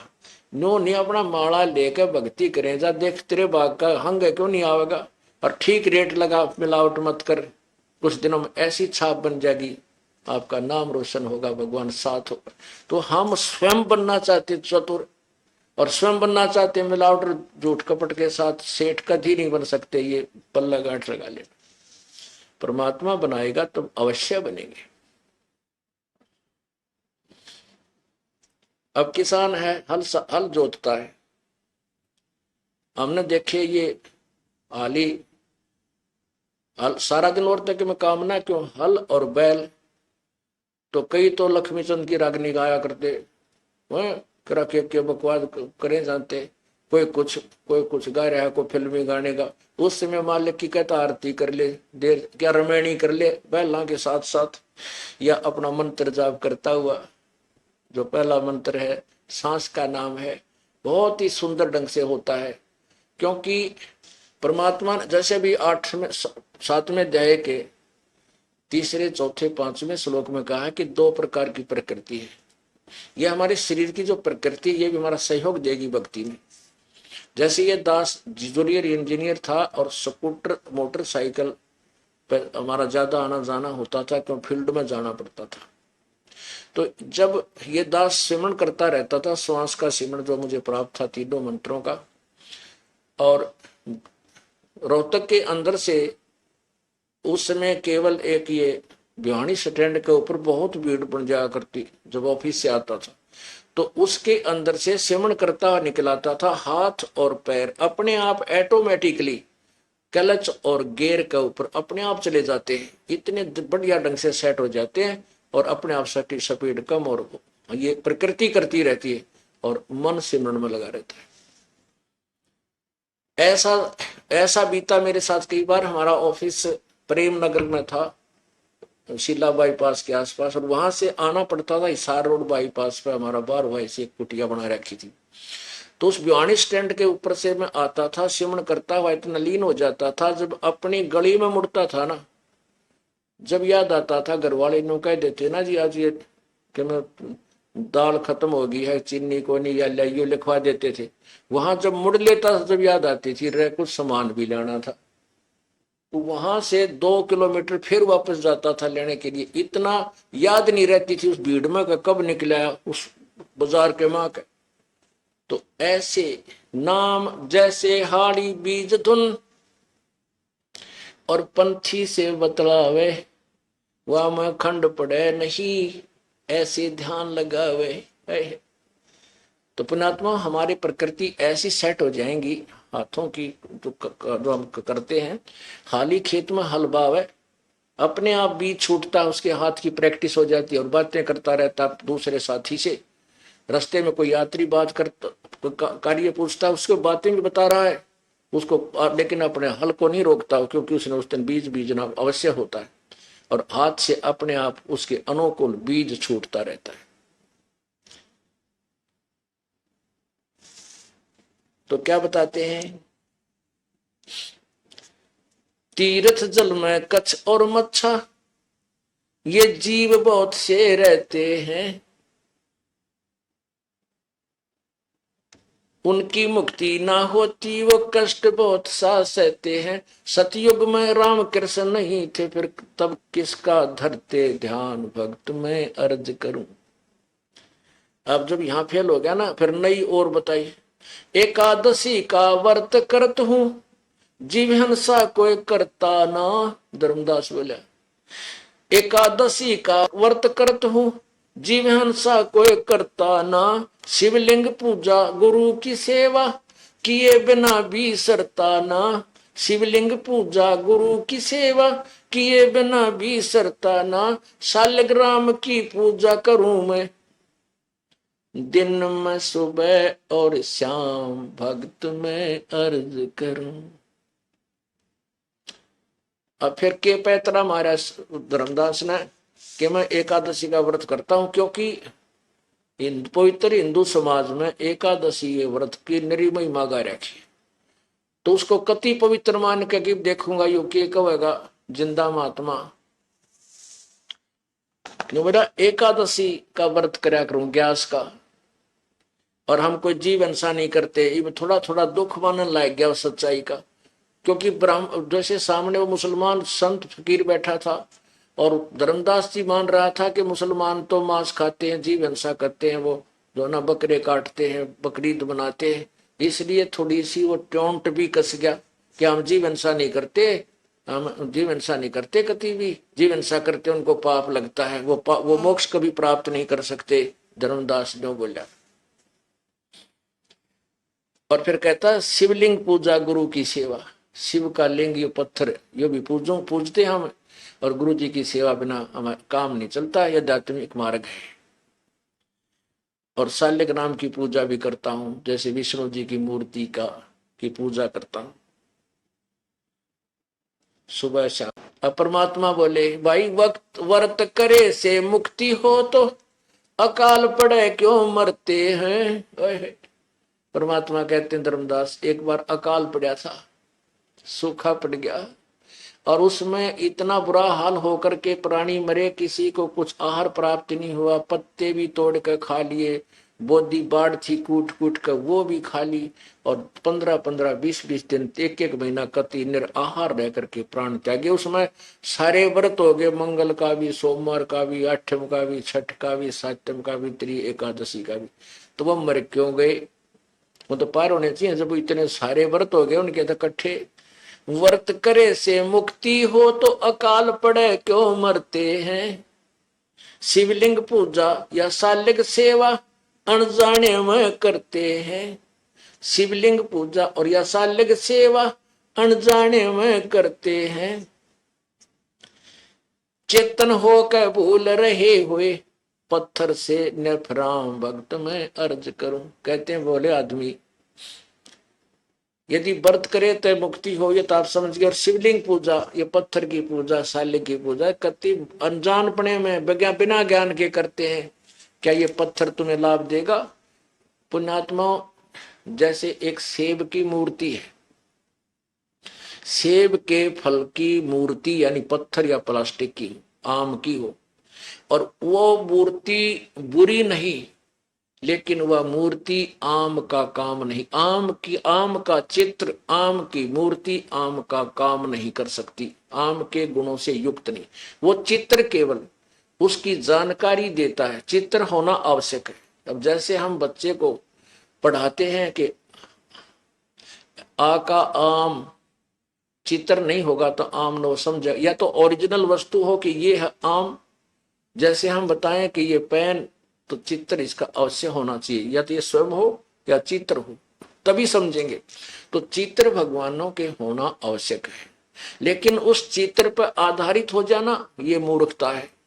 नो नहीं अपना माला लेकर भक्ति करें जा, देख तेरे बाग का हंग है क्यों नहीं आवेगा। और ठीक रेट लगा, मिलावट मत कर, कुछ दिनों में ऐसी छाप बन जाएगी, आपका नाम रोशन होगा, भगवान साथ होगा। तो हम स्वयं बनना चाहते चतुर, और स्वयं बनना चाहते मिलावट झूठ कपट के साथ, सेठ कभी नहीं बन सकते, ये पल्ला गांठ लगा ले। परमात्मा बनाएगा तो अवश्य बनेंगे। अब किसान है, हल जोतता है, हमने देखे ये हाली हल सारा दिन औरतें के में काम ना क्यों, हल और बैल तो कई तो लक्ष्मी चंद की रागनी गाया करते, वह करा के बकवास करें जानते, कोई कुछ गा रहा है, कोई फिल्मी गाने का। उस समय मालिक की कहता आरती कर ले, देर क्या रमैनी कर ले बैलों के साथ साथ, या अपना मंत्र जाप करता हुआ। जो पहला मंत्र है सांस का नाम है, बहुत ही सुंदर ढंग से होता है, क्योंकि परमात्मा जैसे भी 7वें अध्याय के 3, 4, 5वें श्लोक में कहा है कि 2 प्रकार की प्रकृति है। ये हमारे शरीर की जो प्रकृति, ये भी हमारा सहयोग देगी भक्ति में। जैसे ये दास जूनियर इंजीनियर था और स्कूटर मोटरसाइकिल पर हमारा ज्यादा आना जाना होता था, क्यों फील्ड में जाना पड़ता था। तो जब ये दास सिमरन करता रहता था, श्वास का सिमरन जो मुझे प्राप्त था 3 मंत्रों का, और रोहतक के अंदर से उस समय केवल एक ये भिवानी स्टैंड के ऊपर बहुत भीड़ बन जाया करती जब ऑफिस से आता था, तो उसके अंदर से सिमरन करता निकलाता था। हाथ और पैर अपने आप ऑटोमेटिकली क्लच और गियर के ऊपर अपने आप चले जाते हैं, इतने बढ़िया ढंग से सेट हो जाते हैं, और अपने आप स्पीड कम, और ये प्रकृति करती रहती है और मन सिमरन में लगा रहता है। ऐसा बीता मेरे साथ कई बार। हमारा ऑफिस प्रेम नगर में था, शिला बाईपास के आसपास, और वहां से आना पड़ता था हिसार रोड बाईपास पे। हमारा बार भाई से एक कुटिया बना रखी थी, तो उस भिवानी स्टैंड के ऊपर से मैं आता था, सिमरन करता हुआ इतना लीन हो जाता था। जब अपनी गली में मुड़ता था ना, जब याद आता था, घर वाले नो कह देते ना जी आज ये कि मैं दाल खत्म हो गई है, चीनी को नहीं, या लाइयो लिखवा देते थे। वहां जब मुड़ लेता था, जब याद आती थी रे कुछ सामान भी लेना था, तो वहां से 2 किलोमीटर फिर वापस जाता था लेने के लिए। इतना याद नहीं रहती थी उस भीड़ में कब निकला उस बाजार के माँ के। तो ऐसे नाम जैसे हाड़ी बीज धुन, और पंथी से बतलावे, वह में खंड पड़े नहीं, ऐसे ध्यान लगावे। तो पुण्यात्मा हमारी प्रकृति ऐसी सेट हो जाएंगी, हाथों की जो हम करते हैं, हाली खेत में हल बावे, अपने आप बीज छूटता, उसके हाथ की प्रैक्टिस हो जाती है, और बातें करता रहता दूसरे साथी से। रास्ते में कोई यात्री बात करता, कार्य पूछता, उसको बातें भी बता रहा है उसको, लेकिन अपने हल को नहीं रोकता, क्योंकि उसने उस दिन बीज बीजना अवश्य होता है, और हाथ से अपने आप उसके अनुकूल बीज छूटता रहता है। तो क्या बताते हैं, तीर्थ जल में कच्छ और मच्छा, ये जीव बहुत से रहते हैं, उनकी मुक्ति ना होती, वो कष्ट बहुत सा सहते हैं। सतयुग में राम कृष्ण नहीं थे, फिर तब किसका धरते ध्यान, भक्त में अर्ज करूं। अब जब यहां फेल हो गया ना, फिर नई और बताई। एकादशी का व्रत करत हूं, जीव हिंसा कोई करता ना। धर्मदास बोला एकादशी का व्रत करत हूं, जीव हिंसा कोई करता ना। शिवलिंग पूजा गुरु की सेवा, किए बिना भी सरता ना। शिवलिंग पूजा गुरु की सेवा, किए बिना भी सरता ना। शालिग्राम की पूजा करूं मैं, दिन में सुबह और शाम, भक्त में अर्ज करूं। अब फिर के पैतरा मारा धर्मदास ने कि मैं एकादशी का व्रत करता हूं, क्योंकि पवित्र हिंदू समाज में एकादशी ये व्रत की निरी महिमा गा रखी। तो उसको कति पवित्र मान के कि देखूंगा यू के कहेगा जिंदा महात्मा, क्यों मेरा एकादशी का व्रत करया करूं ग्यास का, और हम कोई जीव हिंसा नहीं करते। ये थोड़ा थोड़ा दुख मानने लायक गया सच्चाई का, क्योंकि ब्राह्मण जैसे सामने वो मुसलमान संत फकीर बैठा था और धर्मदास जी मान रहा था कि मुसलमान तो मांस खाते हैं, जीव हिंसा करते हैं, वो जो ना बकरे काटते हैं, बकरीद बनाते हैं, इसलिए थोड़ी सी वो टोंट भी कस गया कि हम जीव हिंसा नहीं करते, हम जीव हिंसा नहीं करते, कभी भी जीव हिंसा करते उनको पाप लगता है, वो मोक्ष कभी प्राप्त नहीं कर सकते, धर्मदास ने बोला। और फिर कहता शिवलिंग पूजा गुरु की सेवा, शिव का लिंग ये पत्थर ये भी पूजते हम, और गुरु जी की सेवा बिना हमारा काम नहीं चलता, यह आध्यात्मिक मार्ग है। और शाल्यक नाम की पूजा भी करता हूँ, जैसे विष्णु जी की मूर्ति की पूजा करता हूँ सुबह शाम। अब परमात्मा बोले भाई वक्त वर्त करे से मुक्ति हो, तो अकाल पड़े क्यों मरते हैं। परमात्मा कहते हैं धर्मदास एक बार अकाल पड़ा था, सूखा पड़ गया, और उसमें इतना बुरा हाल होकर के प्राणी मरे, किसी को कुछ आहार प्राप्त नहीं हुआ, पत्ते भी तोड़ कर खा लिए, बोधी बाढ़ थी कूट कूट कर वो भी खा ली, और 15-15 20-20 दिन 1-1 महीना कति निराहार रह करके प्राण त्यागे। उसमें सारे व्रत हो गए, मंगल का भी, सोमवार का भी, आठम का भी, छठ का भी, सातम का भी, त्रि एकादशी का भी। तो वो मर क्यों गए, वो तो पार होने चाहिए। जब इतने सारे व्रत हो गए उनके तो इकट्ठे, व्रत करे से मुक्ति हो, तो अकाल पड़े क्यों मरते हैं। शिवलिंग पूजा या शाल्यक सेवा अनजाने में करते हैं। शिवलिंग पूजा और या शाल्यक सेवा अनजाने में करते हैं। चेतन होकर भूल रहे हुए पत्थर से नफराम भक्त में अर्ज करूं। कहते हैं बोले आदमी यदि व्रत करे तो मुक्ति हो, ये तो आप समझ गए। और शिवलिंग पूजा, ये पत्थर की पूजा, शाल्य की पूजा कति अनजानपने में बिना ज्ञान के करते हैं। क्या ये पत्थर तुम्हें लाभ देगा। पुण्यात्मा जैसे एक सेब की मूर्ति है, सेब के फल की मूर्ति यानी पत्थर या प्लास्टिक की, आम की हो, और वो मूर्ति बुरी नहीं, लेकिन वह मूर्ति आम का काम नहीं, आम का चित्र, आम की मूर्ति आम का काम नहीं कर सकती, आम के गुणों से युक्त नहीं। वो चित्र केवल उसकी जानकारी देता है, चित्र होना आवश्यक है। अब जैसे हम बच्चे को पढ़ाते हैं कि आ का आम, चित्र नहीं होगा तो आम न समझे, या तो ओरिजिनल वस्तु हो कि ये है आम। जैसे हम बताएं कि ये पेन, तो चित्र इसका अवश्य होना चाहिए, या तो ये स्वयं हो या चित्र हो, तभी समझेंगे। तो चित्र भगवानों के होना आवश्यक है, लेकिन उस चित्र पर आधारित हो जाना ये मूर्खता है।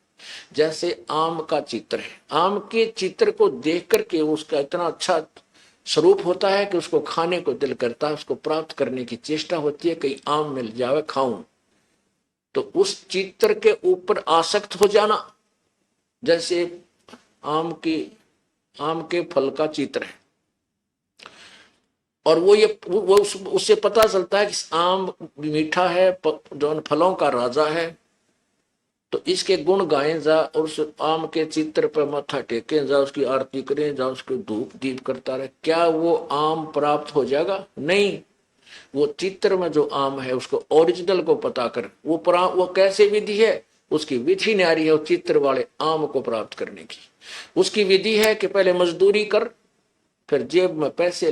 जैसे आम का चित्र है, आम के चित्र को देख करके उसका इतना अच्छा स्वरूप होता है कि उसको खाने को दिल करता है, उसको प्राप्त करने की चेष्टा होती है, कहीं आम मिल जावे खाऊं। तो उस चित्र के ऊपर आसक्त हो जाना, जैसे आम के फल का चित्र है, और वो उससे पता चलता है कि आम मीठा है, जो फलों का राजा है, तो इसके गुण गाएं जा, और उस आम के चित्र पर माथा टेके जा, उसकी आरती करें जा, उसके धूप दीप करता रहे। क्या वो आम प्राप्त हो जाएगा? नहीं। वो चित्र में जो आम है उसको ओरिजिनल को पता कर, वो कैसे विधि है, उसकी विधि न्यारी है उस चित्र वाले आम को प्राप्त करने की। उसकी विधि है कि पहले मजदूरी कर, फिर जेब में पैसे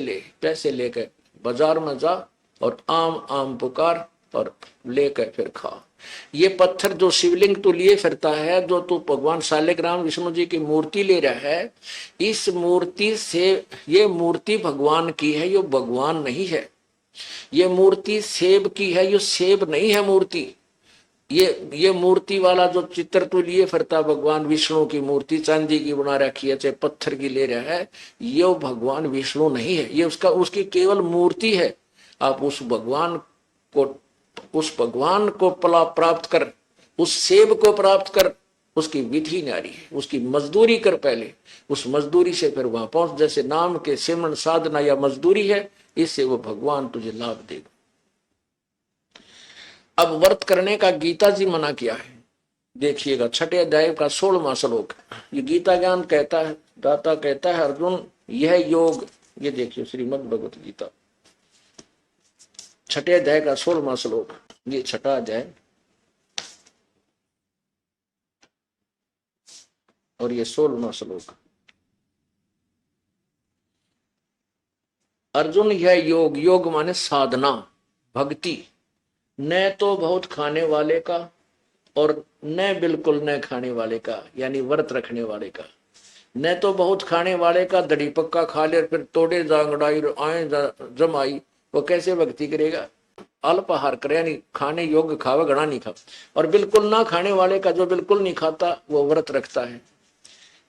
लेकर बाजार में जा और आम पुकार और लेकर फिर खा। ये पत्थर जो शिवलिंग तू लिए फिरता है, जो तू भगवान शालिग्राम विष्णु जी की मूर्ति ले रहा है, इस मूर्ति से, ये मूर्ति भगवान की है, ये भगवान नहीं है। ये मूर्ति सेब की है, ये सेब नहीं है मूर्ति। ये मूर्ति वाला जो चित्र तो लिए फिरता, भगवान विष्णु की मूर्ति चांदी की बना रखी है, चाहे पत्थर की ले रहा है, ये भगवान विष्णु नहीं है, ये उसकी केवल मूर्ति है। आप उस भगवान को प्राप्त कर, उस सेब को प्राप्त कर, उसकी विधि न्यारी है, उसकी मजदूरी कर पहले, उस मजदूरी से फिर वहां पहुंच। जैसे नाम के सिमरन साधना या मजदूरी है, इससे वो भगवान तुझे लाभ देगा। अब व्रत करने का गीता जी मना किया है, देखिएगा 6 अध्याय का 16वां श्लोक। ये गीता ज्ञान कहता है, दाता कहता है अर्जुन, यह योग, ये देखिए श्रीमद् भगवत गीता छठे अध्याय का 16वां श्लोक, ये छठा अध्याय और ये 16वां श्लोक। अर्जुन, यह योग, योग माने साधना, भक्ति, न तो बहुत खाने वाले का और न बिल्कुल न खाने वाले का, यानी व्रत रखने वाले का। न तो बहुत खाने वाले का दड़ी पक्का खा ले और फिर तोड़े जांगड़ाई आए जमाई, वो कैसे भक्ति करेगा? अल्पाहार करे, यानी खाने योग्य खावे, घना नहीं खा। और बिल्कुल ना खाने वाले का, जो बिल्कुल नहीं खाता, वो व्रत रखता है।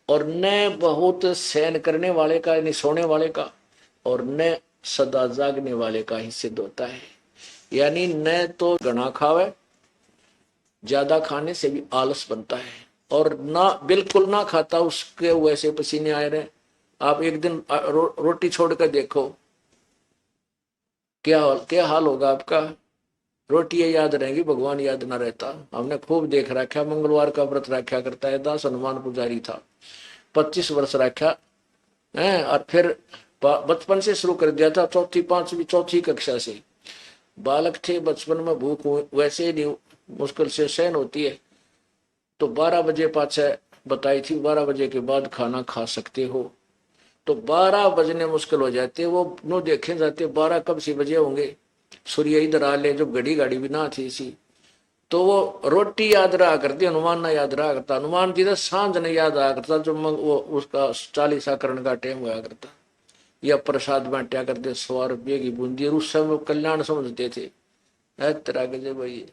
और न बहुत सहन करने वाले का, यानी सोने वाले का, और न सदा जागने वाले का ही सिद्ध होता है। यानी न तो घना खावे, ज्यादा खाने से भी आलस बनता है, और ना बिल्कुल ना खाता, उसके वैसे पसीने आए रहे। आप एक दिन रोटी छोड़कर देखो, क्या हाल होगा आपका। रोटियां याद रहेंगी, भगवान याद ना रहता। हमने खूब देख रखा, मंगलवार का व्रत रखा करता है, दास हनुमान पुजारी था, 25 वर्ष रखा है। और फिर बचपन से शुरू कर दिया था, चौथी कक्षा से। बालक थे, बचपन में भूख वैसे ही नहीं मुश्किल से सहन होती है, तो 12 बजे पाछे बताई थी, 12 बजे के बाद खाना खा सकते हो। तो 12 बजने मुश्किल हो जाते, वो नो देखे जाते 12 कब से बजे होंगे, सूर्य इधर आ ले, जब घड़ी गाड़ी भी ना थी सी। तो वो रोटी याद रहा करती, हनुमान ना याद रहा करता। हनुमान जी ने सांझ ने याद आया करता, जो वो उसका 40 का टाइम हुआ करता, या प्रसाद बांटा करते 100 रुपये की बूंदी, और उस समय कल्याण समझते थे। तरह के भाई,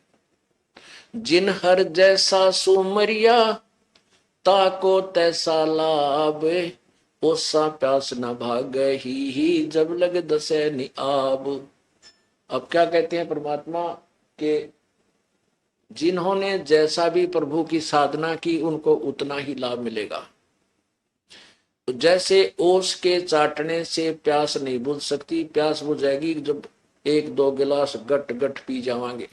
जिन हर जैसा सुमरिया, ताको तैसा लाभ, ओसा प्यास न भाग ही जब लग दसे निआब। अब क्या कहते हैं परमात्मा के, जिन्होंने जैसा भी प्रभु की साधना की, उनको उतना ही लाभ मिलेगा। तो जैसे ओस के चाटने से प्यास नहीं बुझ सकती, प्यास बुझेगी जब 1-2 गिलास गट गट पी जावांगे।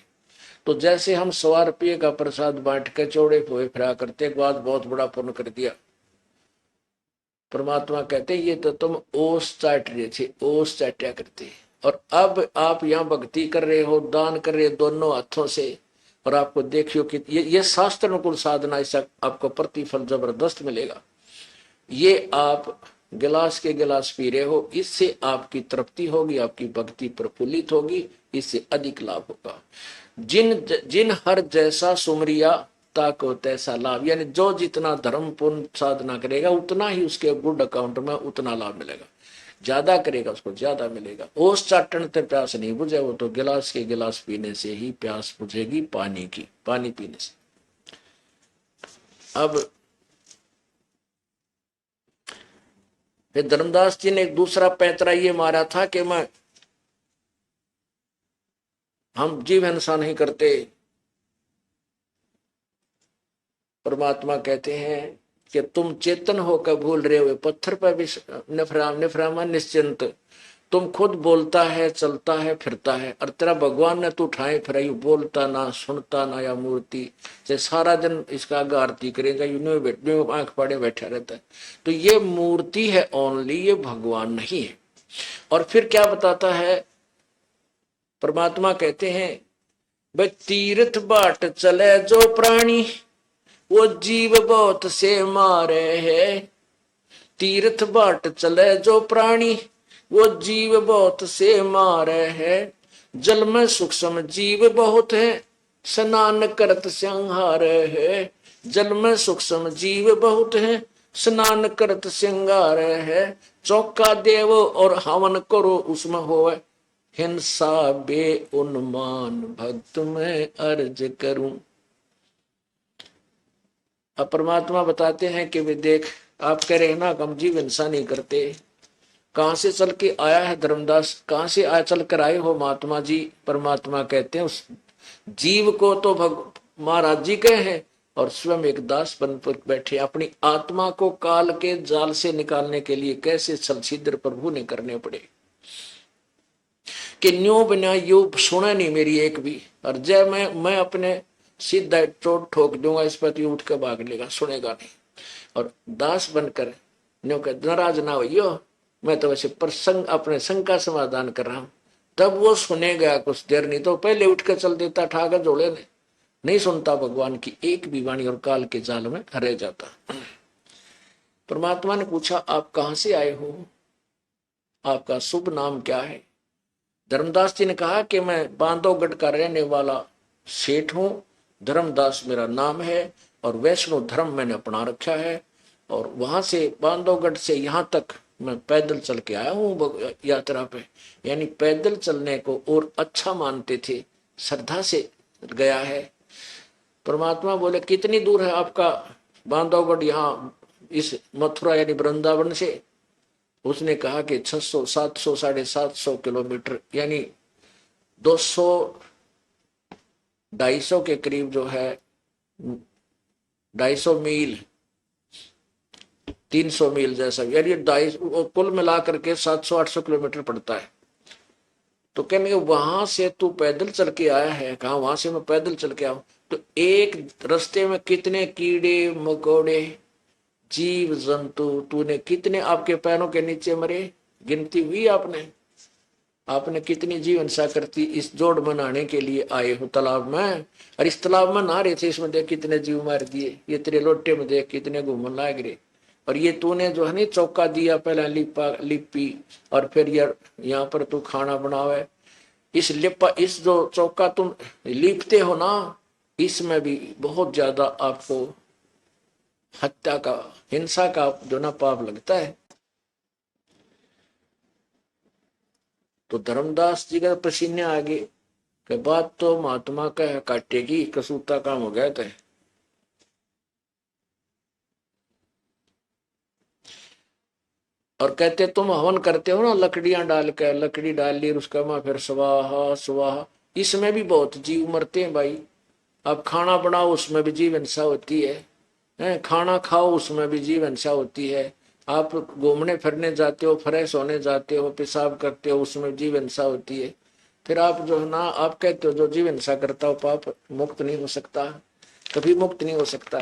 तो जैसे हम 100 रुपये का प्रसाद बांट के चौड़े हुए फिरा करते, के बाद बहुत बड़ा पुण्य कर दिया। परमात्मा कहते ये तो तुम ओस चाट रहे थे, ओस चाटा करते, और अब आप यहाँ भक्ति कर रहे हो, दान कर रहे हो दोनों हाथों से, और आपको देखियो कि ये शास्त्र अनुकूल साधना, इससे आपको प्रतिफल जबरदस्त मिलेगा। ये आप गिलास के गिलास पी रहे हो, इससे आपकी तृप्ति होगी, आपकी भक्ति प्रफुल्लित होगी, इससे अधिक लाभ होगा। जिन हर जैसा सुमरिया, ताको तैसा लाभ, यानी जो जितना धर्म पुण्य साधना करेगा, उतना ही उसके गुड अकाउंट में उतना लाभ मिलेगा। ज्यादा करेगा उसको ज्यादा मिलेगा। ओस चाटन से प्यास नहीं बुझे, वो तो गिलास के गिलास पीने से ही प्यास बुझेगी, पानी की, पानी पीने से। अब फिर धर्मदास जी ने एक दूसरा पैंतरा ये मारा था कि हम जीव हिंसा नहीं करते। परमात्मा कहते हैं कि तुम चेतन होकर भूल रहे हो, पत्थर पर भी निफरामा निश्चिंत। तुम खुद बोलता है, चलता है, फिरता है, और तेरा भगवान ने तू ठाए फिराई, बोलता ना, सुनता ना, या मूर्ति जैसे सारा दिन इसका आरती करेगा, यूं बैठे आंख पाड़े बैठा रहता है। तो ये मूर्ति है ओनली, ये भगवान नहीं है। और फिर क्या बताता है परमात्मा, कहते हैं भाई तीर्थ बाट चले जो प्राणी, वो जीव बहुत से मारे है। तीर्थ बाट चले जो प्राणी, वो जीव बहुत से मारे है। जल में सूक्ष्म जीव बहुत है, स्नान करत संहार है। जल में सूक्ष्म जीव बहुत है, स्नान करत श्रृंगार है। चौका देव और हवन करो उसमें होवे, हिंसा बे उन्मान भक्त में अर्ज करूं। अब परमात्मा बताते हैं कि वे देख, आप कह रहे हैं ना हम जीव हिंसा नहीं करते, कहां से चल के आया है धर्मदास, कहां से आया चल कर आए हो महात्मा जी। परमात्मा कहते हैं उस जीव को तो महाराज जी कहे हैं, और स्वयं एक दास बन पर बैठे, अपनी आत्मा को काल के जाल से निकालने के लिए कैसे छल छिद्र प्रभु ने करने पड़े कि न्यू बिना यू सुने नहीं मेरी एक भी। और जय मैं अपने सीधा चोट ठोक दूंगा, इस पर उठ कर भाग लेगा, सुनेगा नहीं। और दास बनकर न्यू नाराज ना हो, मैं तो वैसे प्रसंग अपने संग का समाधान कर रहा हूं, तब वो सुनेगा कुछ देर, नहीं तो पहले उठ के चल देता ठाकर जोड़े ने, नहीं सुनता भगवान की एक भी वाणी और काल के जाल में रह जाता। परमात्मा ने पूछा आप कहां से आए हो, आपका शुभ नाम क्या है। धर्मदास जी ने कहा कि मैं बांधवगढ़ का रहने वाला सेठ हूं, धर्मदास मेरा नाम है और वैष्णव धर्म मैंने अपना रखा है, और वहां से बांधवगढ़ से यहाँ तक मैं पैदल चल के आया हूँ यात्रा पे। यानी पैदल चलने को और अच्छा मानते थे, श्रद्धा से गया है। परमात्मा बोले कितनी दूर है आपका बांधवगढ़ यहाँ इस मथुरा यानी वृंदावन से। उसने कहा कि 600 700 750 किलोमीटर यानी 200 250 के करीब जो है, 250 मील 300 मील जैसा, यानी 250 कुल मिला करके 700 800 किलोमीटर पड़ता है। तो कहने वहां से तू पैदल चल के आया है। कहा वहां से मैं पैदल चल के आऊं। तो एक रास्ते में कितने कीड़े मकोड़े जीव जंतु तूने कितने आपके पैरों के नीचे मरे, गिनती हुई आपने? आपने कितनी जीव हिंसा करती इस जोड़ बनाने के लिए आए हो तालाब में, और इस तालाब में नहा रहे थे, इसमें देख कितने जीव मार दिए, ये तेरे लोटे में देख कितने घूमन लाग रहे। और ये तूने जो है ना चौका दिया पहले लिपी, और फिर यार यहाँ पर तू खाना बनावे, इस लिपा इस जो चौका तुम लिपते हो ना, इसमें भी बहुत ज्यादा आपको हत्या का हिंसा का जो ना पाप लगता है। तो धर्मदास जी का पसीने आ गए कि बात तो महात्मा का काटेगी, कसूता काम हो गया था। और कहते तुम हवन करते हो ना लकड़ियां डाल के, लकड़ी डाल ली उसका मैं फिर स्वाहा स्वाहा, इसमें भी बहुत जीव मरते हैं भाई। अब खाना बनाओ उसमें भी जीव हिंसा होती है, खाना खाओ उसमें भी जीव हिंसा होती है। आप घूमने फिरने जाते हो, फ्रेश होने जाते हो, पेशाब करते हो, उसमें जीव हिंसा होती है। फिर आप जो है ना आप कहते हो जो जीव हिंसा करता हो पाप मुक्त नहीं हो सकता, कभी मुक्त नहीं हो सकता।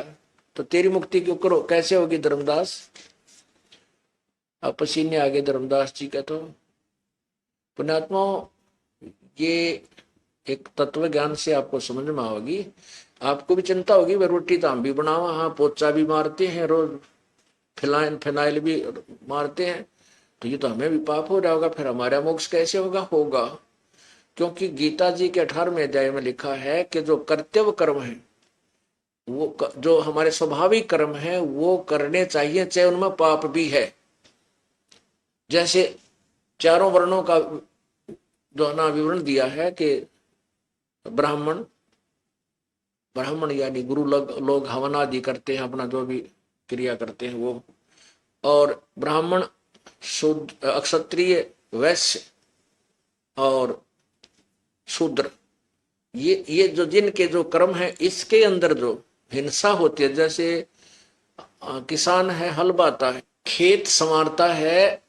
तो तेरी मुक्ति क्यों करो, कैसे होगी धर्मदास? अब पसीने आगे धर्मदास जी का। तो पुण्यात्मा ये एक तत्व ज्ञान से आपको समझ में आओगी, आपको भी चिंता होगी भाई रोटी तो हम भी बनावा, हाँ पोचा भी मारते हैं रोज, फिनाइल भी मारते हैं, तो ये तो हमें भी पाप हो जाएगा, फिर हमारा मोक्ष कैसे होगा। क्योंकि गीता जी के 18वें अध्याय में लिखा है कि जो कर्तव्य कर्म है, वो जो हमारे स्वाभाविक कर्म है वो करने चाहिए, चाहे उनमें पाप भी है। जैसे चारों वर्णों का जो ना विवरण दिया है कि ब्राह्मण यानी गुरु लोग हवन आदि करते हैं, अपना जो भी क्रिया करते हैं वो, और ब्राह्मण शुद्ध क्षत्रिय वैश्य और शूद्र, ये जो जिनके जो कर्म है इसके अंदर जो हिंसा होती है, जैसे किसान है हल बाता है खेत संवारता है,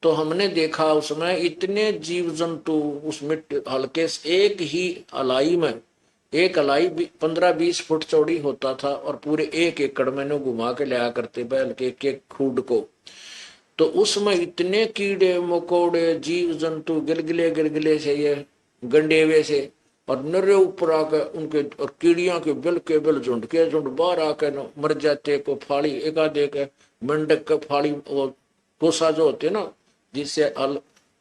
तो हमने देखा उसमें इतने जीव जंतु उस मिट्टी हल्के से एक ही अलाई में, एक अलाई 15-20 फुट चौड़ी होता था और पूरे 1 एकड़ में घुमा के लाया करते बैल के एक खूड को। तो उसमें इतने कीड़े मकोड़े जीव जंतु गिलगिले से ये गंडेवे से, और नरे ऊपर आकर उनके और कीड़ियों के बिल झुंड के झुंड बाहर आकर मर जाते, को फाड़ी एकाध मेंढक का फाड़ी और कोसा जो होते ना जिससे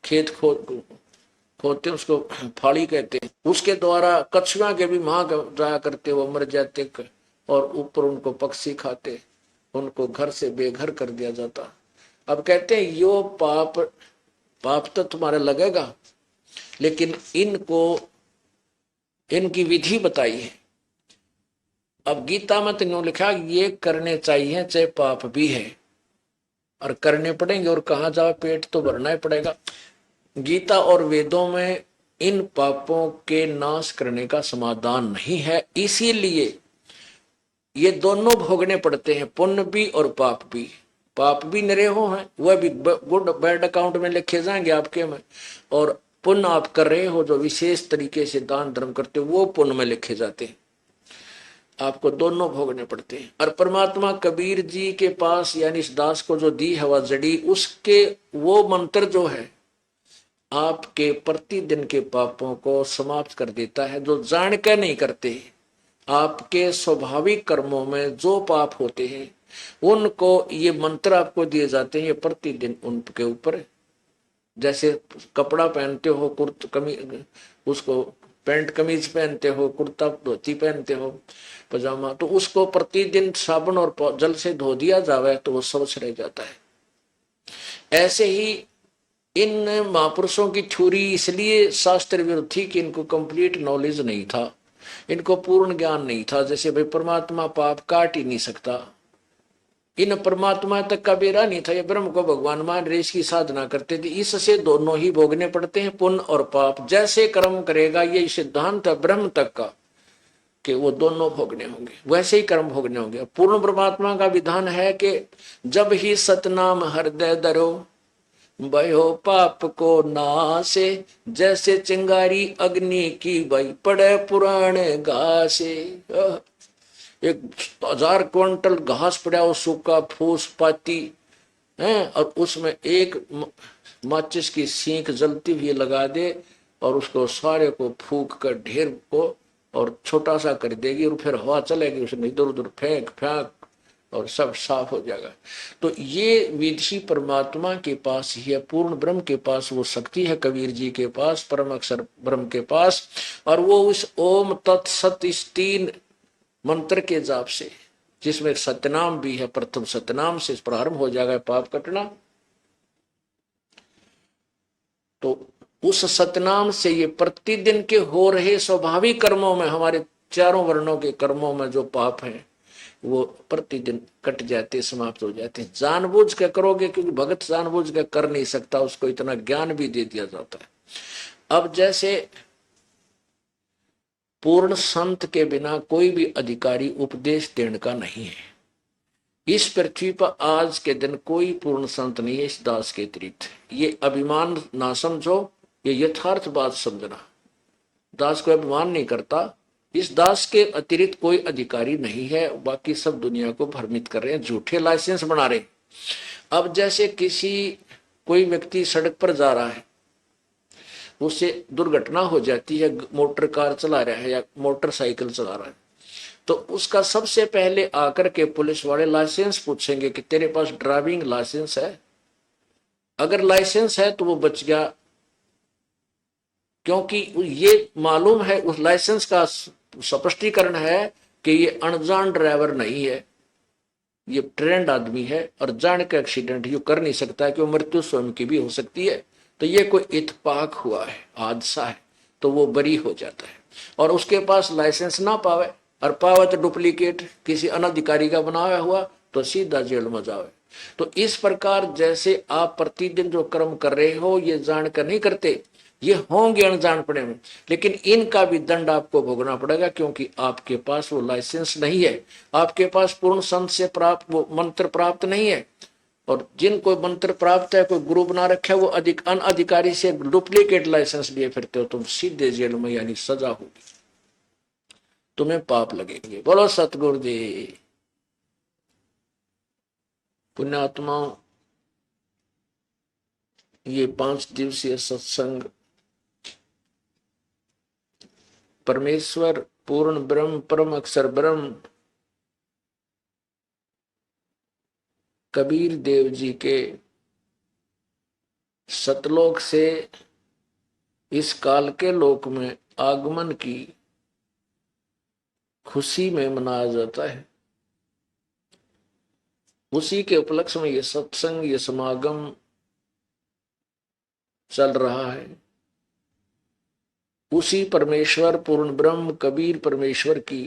खेत खोदते उसको फाड़ी कहते हैं, उसके द्वारा कछुआ के भी मां जाया करते, वो मर जाते और ऊपर उनको पक्षी खाते, उनको घर से बेघर कर दिया जाता। अब कहते हैं यो पाप तो तुम्हारा लगेगा, लेकिन इनकी विधि बताई है। अब गीता में तो लिखा ये करने चाहिए चाहे पाप भी है, और करने पड़ेंगे, और कहाँ जाओ पेट तो भरना ही पड़ेगा। गीता और वेदों में इन पापों के नाश करने का समाधान नहीं है, इसीलिए ये दोनों भोगने पड़ते हैं, पुण्य भी और पाप भी। पाप भी निरीह हैं, वह भी गुड बैड अकाउंट में लिखे जाएंगे आपके में, और पुण्य आप कर रहे हो जो विशेष तरीके से दान धर्म करते हो वो पुण्य में लिखे जाते हैं। आपको दोनों भोगने पड़ते हैं। और परमात्मा कबीर जी के पास यानी इस दास को जो दी हवा जड़ी, उसके वो मंत्र जो है आपके प्रतिदिन के पापों को समाप्त कर देता है। जो जान के नहीं करते, आपके स्वाभाविक कर्मों में जो पाप होते हैं उनको ये मंत्र आपको दिए जाते हैं, ये प्रतिदिन उनके ऊपर, जैसे कपड़ा पहनते हो, कुर्त कमीज, उसको पैंट कमीज पहनते हो, कुर्ता धोती पहनते हो, पजामा, तो उसको प्रतिदिन साबुन और जल से धो दिया जावे तो वो स्वच्छ रह जाता है। ऐसे ही इन महापुरुषों की छुरी इसलिए शास्त्र विरुद्ध थी कि इनको कंप्लीट नॉलेज नहीं था, इनको पूर्ण ज्ञान नहीं था। जैसे भाई परमात्मा पाप काट ही नहीं सकता, इन परमात्मा तक का बेरा नहीं था, ये ब्रह्म को भगवान मान रेस की साधना करते थे। इससे दोनों ही भोगने पड़ते हैं, पुण्य और पाप। जैसे कर्म करेगा, ये सिद्धांत है ब्रह्म तक का कि वो दोनों भोगने होंगे, वैसे ही कर्म भोगने होंगे। पूर्ण परमात्मा का विधान है कि जब ही सतनाम हृदय धरो, भयो पाप को नासे, जैसे चिंगारी अग्नि की भाई पड़े पुराने घासे। 1000 क्विंटल घास पड़ा हो, सूखा फूस पाती है, और उसमें एक माचिस की सीख जलती हुई लगा दे और उसको सारे को फूक कर ढेर को और छोटा सा कर देगी, और फिर हवा चलेगी, उसमें इधर उधर फेंक फेंक और सब साफ हो जाएगा। तो ये विधि परमात्मा के पास ही है, पूर्ण ब्रह्म के पास वो शक्ति है, कबीर जी के पास, परम अक्षर ब्रह्म के पास। और वो उस ओम तत्सत इस 3 मंत्र के जाप से, जिसमें सतनाम भी है, प्रथम सतनाम से प्रारंभ हो जाएगा पाप कटना। तो उस सतनाम से ये प्रतिदिन के हो रहे स्वाभाविक कर्मों में, हमारे चारों वर्णों के कर्मों में जो पाप हैं वो प्रतिदिन कट जाते, समाप्त हो जाते हैं। जानबूझ के करोगे, क्योंकि भगत जानबूझ के कर नहीं सकता, उसको इतना ज्ञान भी दे दिया जाता है। अब जैसे पूर्ण संत के बिना कोई भी अधिकारी उपदेश देने का नहीं है। इस पृथ्वी पर आज के दिन कोई पूर्ण संत नहीं है इस दास के अतिरिक्त। ये अभिमान ना समझो, ये यथार्थ बात समझना। दास को अभिमान नहीं करता, इस दास के अतिरिक्त कोई अधिकारी नहीं है। बाकी सब दुनिया को भ्रमित कर रहे हैं, झूठे लाइसेंस बना रहे हैं। अब जैसे कोई व्यक्ति सड़क पर जा रहा है, उससे दुर्घटना हो जाती है, मोटर कार चला रहा है या मोटरसाइकिल चला रहा है, तो उसका सबसे पहले आकर के पुलिस वाले लाइसेंस पूछेंगे कि तेरे पास ड्राइविंग लाइसेंस है। अगर लाइसेंस है तो वो बच गया, क्योंकि ये मालूम है, उस लाइसेंस का स्पष्टीकरण है कि ये अनजान ड्राइवर नहीं है, ये ट्रेंड आदमी है, और जान के एक्सीडेंट ये कर नहीं सकता, कि मृत्यु स्वयं की भी हो सकती है। तो ये कोई इत्तेफाक हुआ है, हादसा है, तो वो बरी हो जाता है। और उसके पास लाइसेंस ना पावे और पावे तो डुप्लीकेट किसी अनधिकारी का बनाया हुआ, तो सीधा जेल में जावे। तो इस प्रकार जैसे आप प्रतिदिन जो कर्म कर रहे हो, ये जानकर नहीं करते, ये होंगे अनजानपने में, लेकिन इनका भी दंड आपको भोगना पड़ेगा, क्योंकि आपके पास वो लाइसेंस नहीं है, आपके पास पूर्ण संत से प्राप्त वो मंत्र प्राप्त नहीं है। और जिनको मंत्र प्राप्त है, कोई गुरु बना रखा है, वो अनधिकारी से डुप्लीकेट लाइसेंस लिए फिरते हो, तुम सीधे जेल में, यानी सजा होगी, तुम्हें पाप लगेंगे। बोलो सतगुरु जी। पुण्यात्माओं, ये 5 दिवसीय सत्संग परमेश्वर पूर्ण ब्रह्म परम अक्षर ब्रह्म कबीर देव जी के सतलोक से इस काल के लोक में आगमन की खुशी में मनाया जाता है। उसी के उपलक्ष्य में ये सत्संग, ये समागम चल रहा है। उसी परमेश्वर पूर्ण ब्रह्म कबीर परमेश्वर की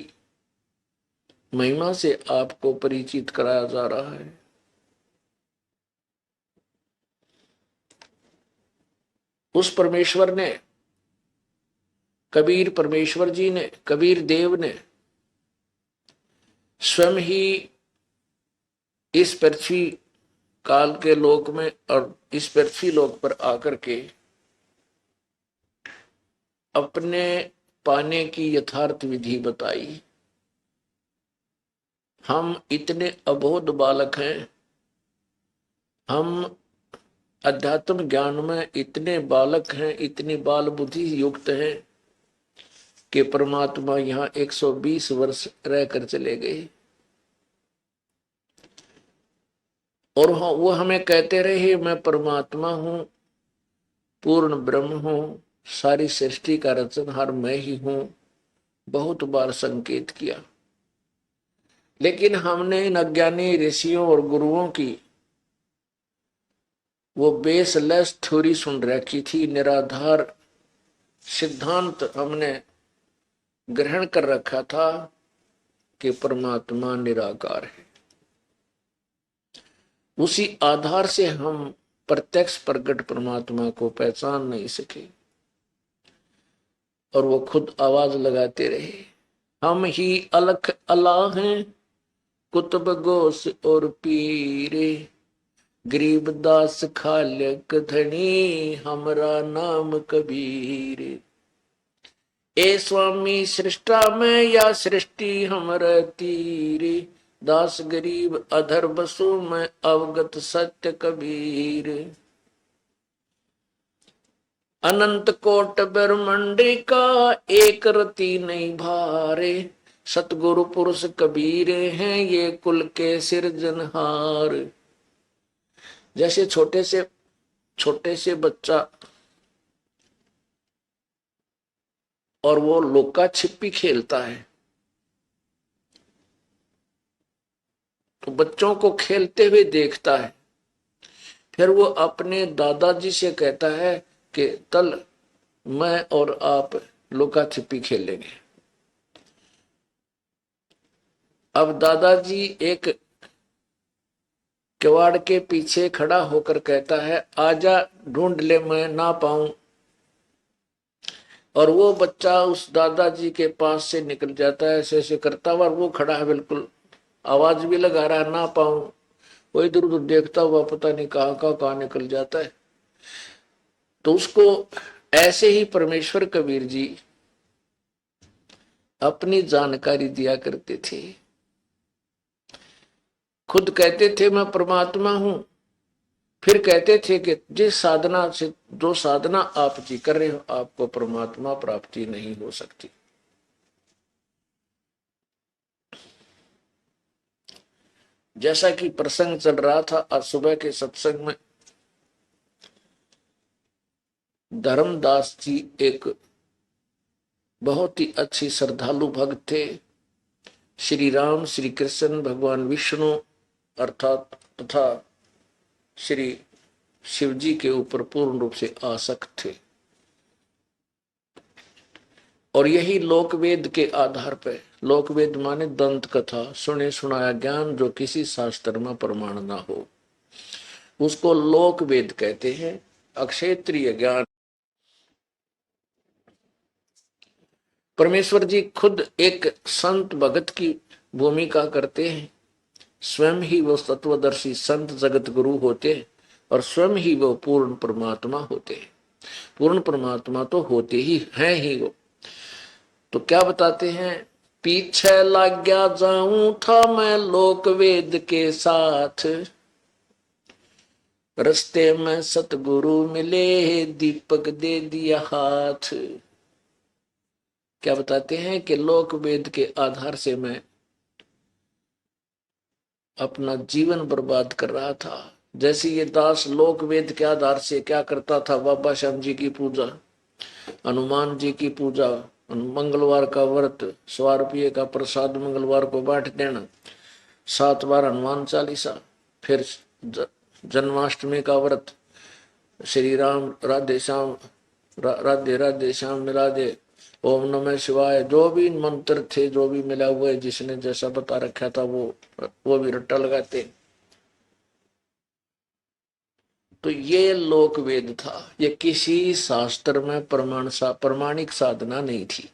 महिमा से आपको परिचित कराया जा रहा है। उस परमेश्वर ने, कबीर परमेश्वर जी ने, कबीर देव ने स्वयं ही इस पृथ्वी काल के लोक में और इस पृथ्वी लोक पर आकर के अपने पाने की यथार्थ विधि बताई। हम इतने अबोध बालक हैं, हम अध्यात्म ज्ञान में इतने बालक हैं, इतनी बाल बुद्धि युक्त हैं कि परमात्मा यहाँ 120 वर्ष रहकर चले गए। और वो हमें कहते रहे मैं परमात्मा हूं, पूर्ण ब्रह्म हूं, सारी सृष्टि का रचनहार मैं ही हूं। बहुत बार संकेत किया, लेकिन हमने इन अज्ञानी ऋषियों और गुरुओं की वो बेसलेस थ्योरी सुन रखी थी, निराधार सिद्धांत हमने ग्रहण कर रखा था कि परमात्मा निराकार है। उसी आधार से हम प्रत्यक्ष प्रकट परमात्मा को पहचान नहीं सके, और वो खुद आवाज लगाते रहे, हम ही अलख अल्लाह हैं, कुतुब गोस और पीरे, गरीबदास खालक धनी, हमरा नाम कबीर। ए स्वामी सृष्टा में या सृष्टि हमर तीरे, दास गरीब अधर बसु में अवगत सत्य कबीर। अनंत कोट ब्रह्मंड का एक रति नहीं भारे, सतगुरु पुरुष कबीर हैं ये कुल के सिरजनहार। जैसे छोटे से बच्चा और वो लुका छिपी खेलता है, तो बच्चों को खेलते हुए देखता है, फिर वो अपने दादाजी से कहता है कि कल मैं और आप लुका छिपी खेलेंगे। अब दादाजी एक किवाड़ के पीछे खड़ा होकर कहता है आजा ढूंढ ले मैं ना पाऊं, और वो बच्चा उस दादाजी के पास से निकल जाता है, ऐसे ऐसे करता हुआ, वो खड़ा है बिल्कुल, आवाज भी लगा रहा है ना पाऊं, वो इधर उधर देखता हुआ पता नहीं कहाँ निकल जाता है। तो उसको ऐसे ही परमेश्वर कबीर जी अपनी जानकारी दिया करते थे। खुद कहते थे मैं परमात्मा हूं, फिर कहते थे कि जिस साधना से जो साधना आप जी कर रहे हो आपको परमात्मा प्राप्ति नहीं हो सकती। जैसा कि प्रसंग चल रहा था आज सुबह के सत्संग में, धर्मदास जी एक बहुत ही अच्छी श्रद्धालु भक्त थे। श्री राम, श्री कृष्ण, भगवान विष्णु अर्थात तथा श्री शिव जी के ऊपर पूर्ण रूप से आसक्त थे, और यही लोकवेद के आधार पर, लोकवेद माने दंत कथा, सुने सुनाया ज्ञान जो किसी शास्त्र में प्रमाण ना हो, उसको लोकवेद कहते हैं। अक्षेत्रीय ज्ञान परमेश्वर जी खुद एक संत भगत की भूमिका करते हैं, स्वयं ही वो तत्वदर्शी संत जगत गुरु होते हैं, और स्वयं ही वो पूर्ण परमात्मा होते हैं। पूर्ण परमात्मा तो होते ही हैं ही वो। तो क्या बताते हैं, पीछे लग गया जाऊं था मैं लोक वेद के साथ, रस्ते में सतगुरु मिले दीपक दे दिया हाथ। क्या बताते हैं कि लोक वेद के आधार से मैं अपना जीवन बर्बाद कर रहा था। जैसे ये दास लोक वेद के आधार से क्या करता था, बाबा श्याम जी की पूजा, हनुमान जी की पूजा, मंगलवार का व्रत, 100 रुपये का प्रसाद मंगलवार को बांट देना, 7 बार हनुमान चालीसा, फिर जन्माष्टमी का व्रत, श्री राम राधे श्याम राधे राधे श्याम राधे, ओम नमः शिवाय, जो भी मंत्र थे, जो भी मिला हुआ है, जिसने जैसा बता रखा था वो भी रट्टा लगाते। तो ये लोक वेद था, ये किसी शास्त्र में प्रमाणिक साधना नहीं थी।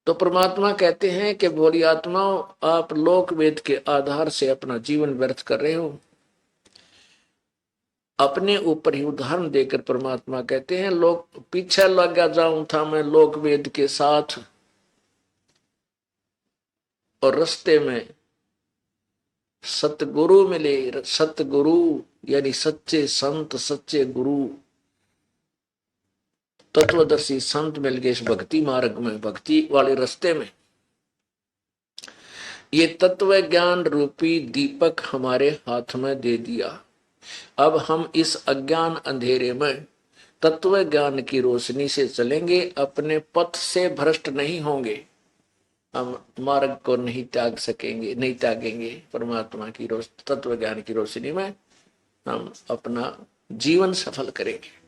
तो परमात्मा कहते हैं कि भोली आत्माओं, आप लोक वेद के आधार से अपना जीवन व्यर्थ कर रहे हो। अपने ऊपर ही उदाहरण देकर परमात्मा कहते हैं, लोग पीछे लगा जाऊं था मैं लोक वेद के साथ, और रास्ते में सतगुरु मिले, सतगुरु यानी सच्चे संत, सच्चे गुरु, तत्वदर्शी संत मिल गए इस भक्ति मार्ग में, भक्ति वाले रास्ते में। ये तत्व ज्ञान रूपी दीपक हमारे हाथ में दे दिया। अब हम इस अज्ञान अंधेरे में तत्व ज्ञान की रोशनी से चलेंगे, अपने पथ से भ्रष्ट नहीं होंगे, हम मार्ग को नहीं त्याग सकेंगे, नहीं त्यागेंगे। परमात्मा की तत्व ज्ञान की रोशनी में हम अपना जीवन सफल करेंगे।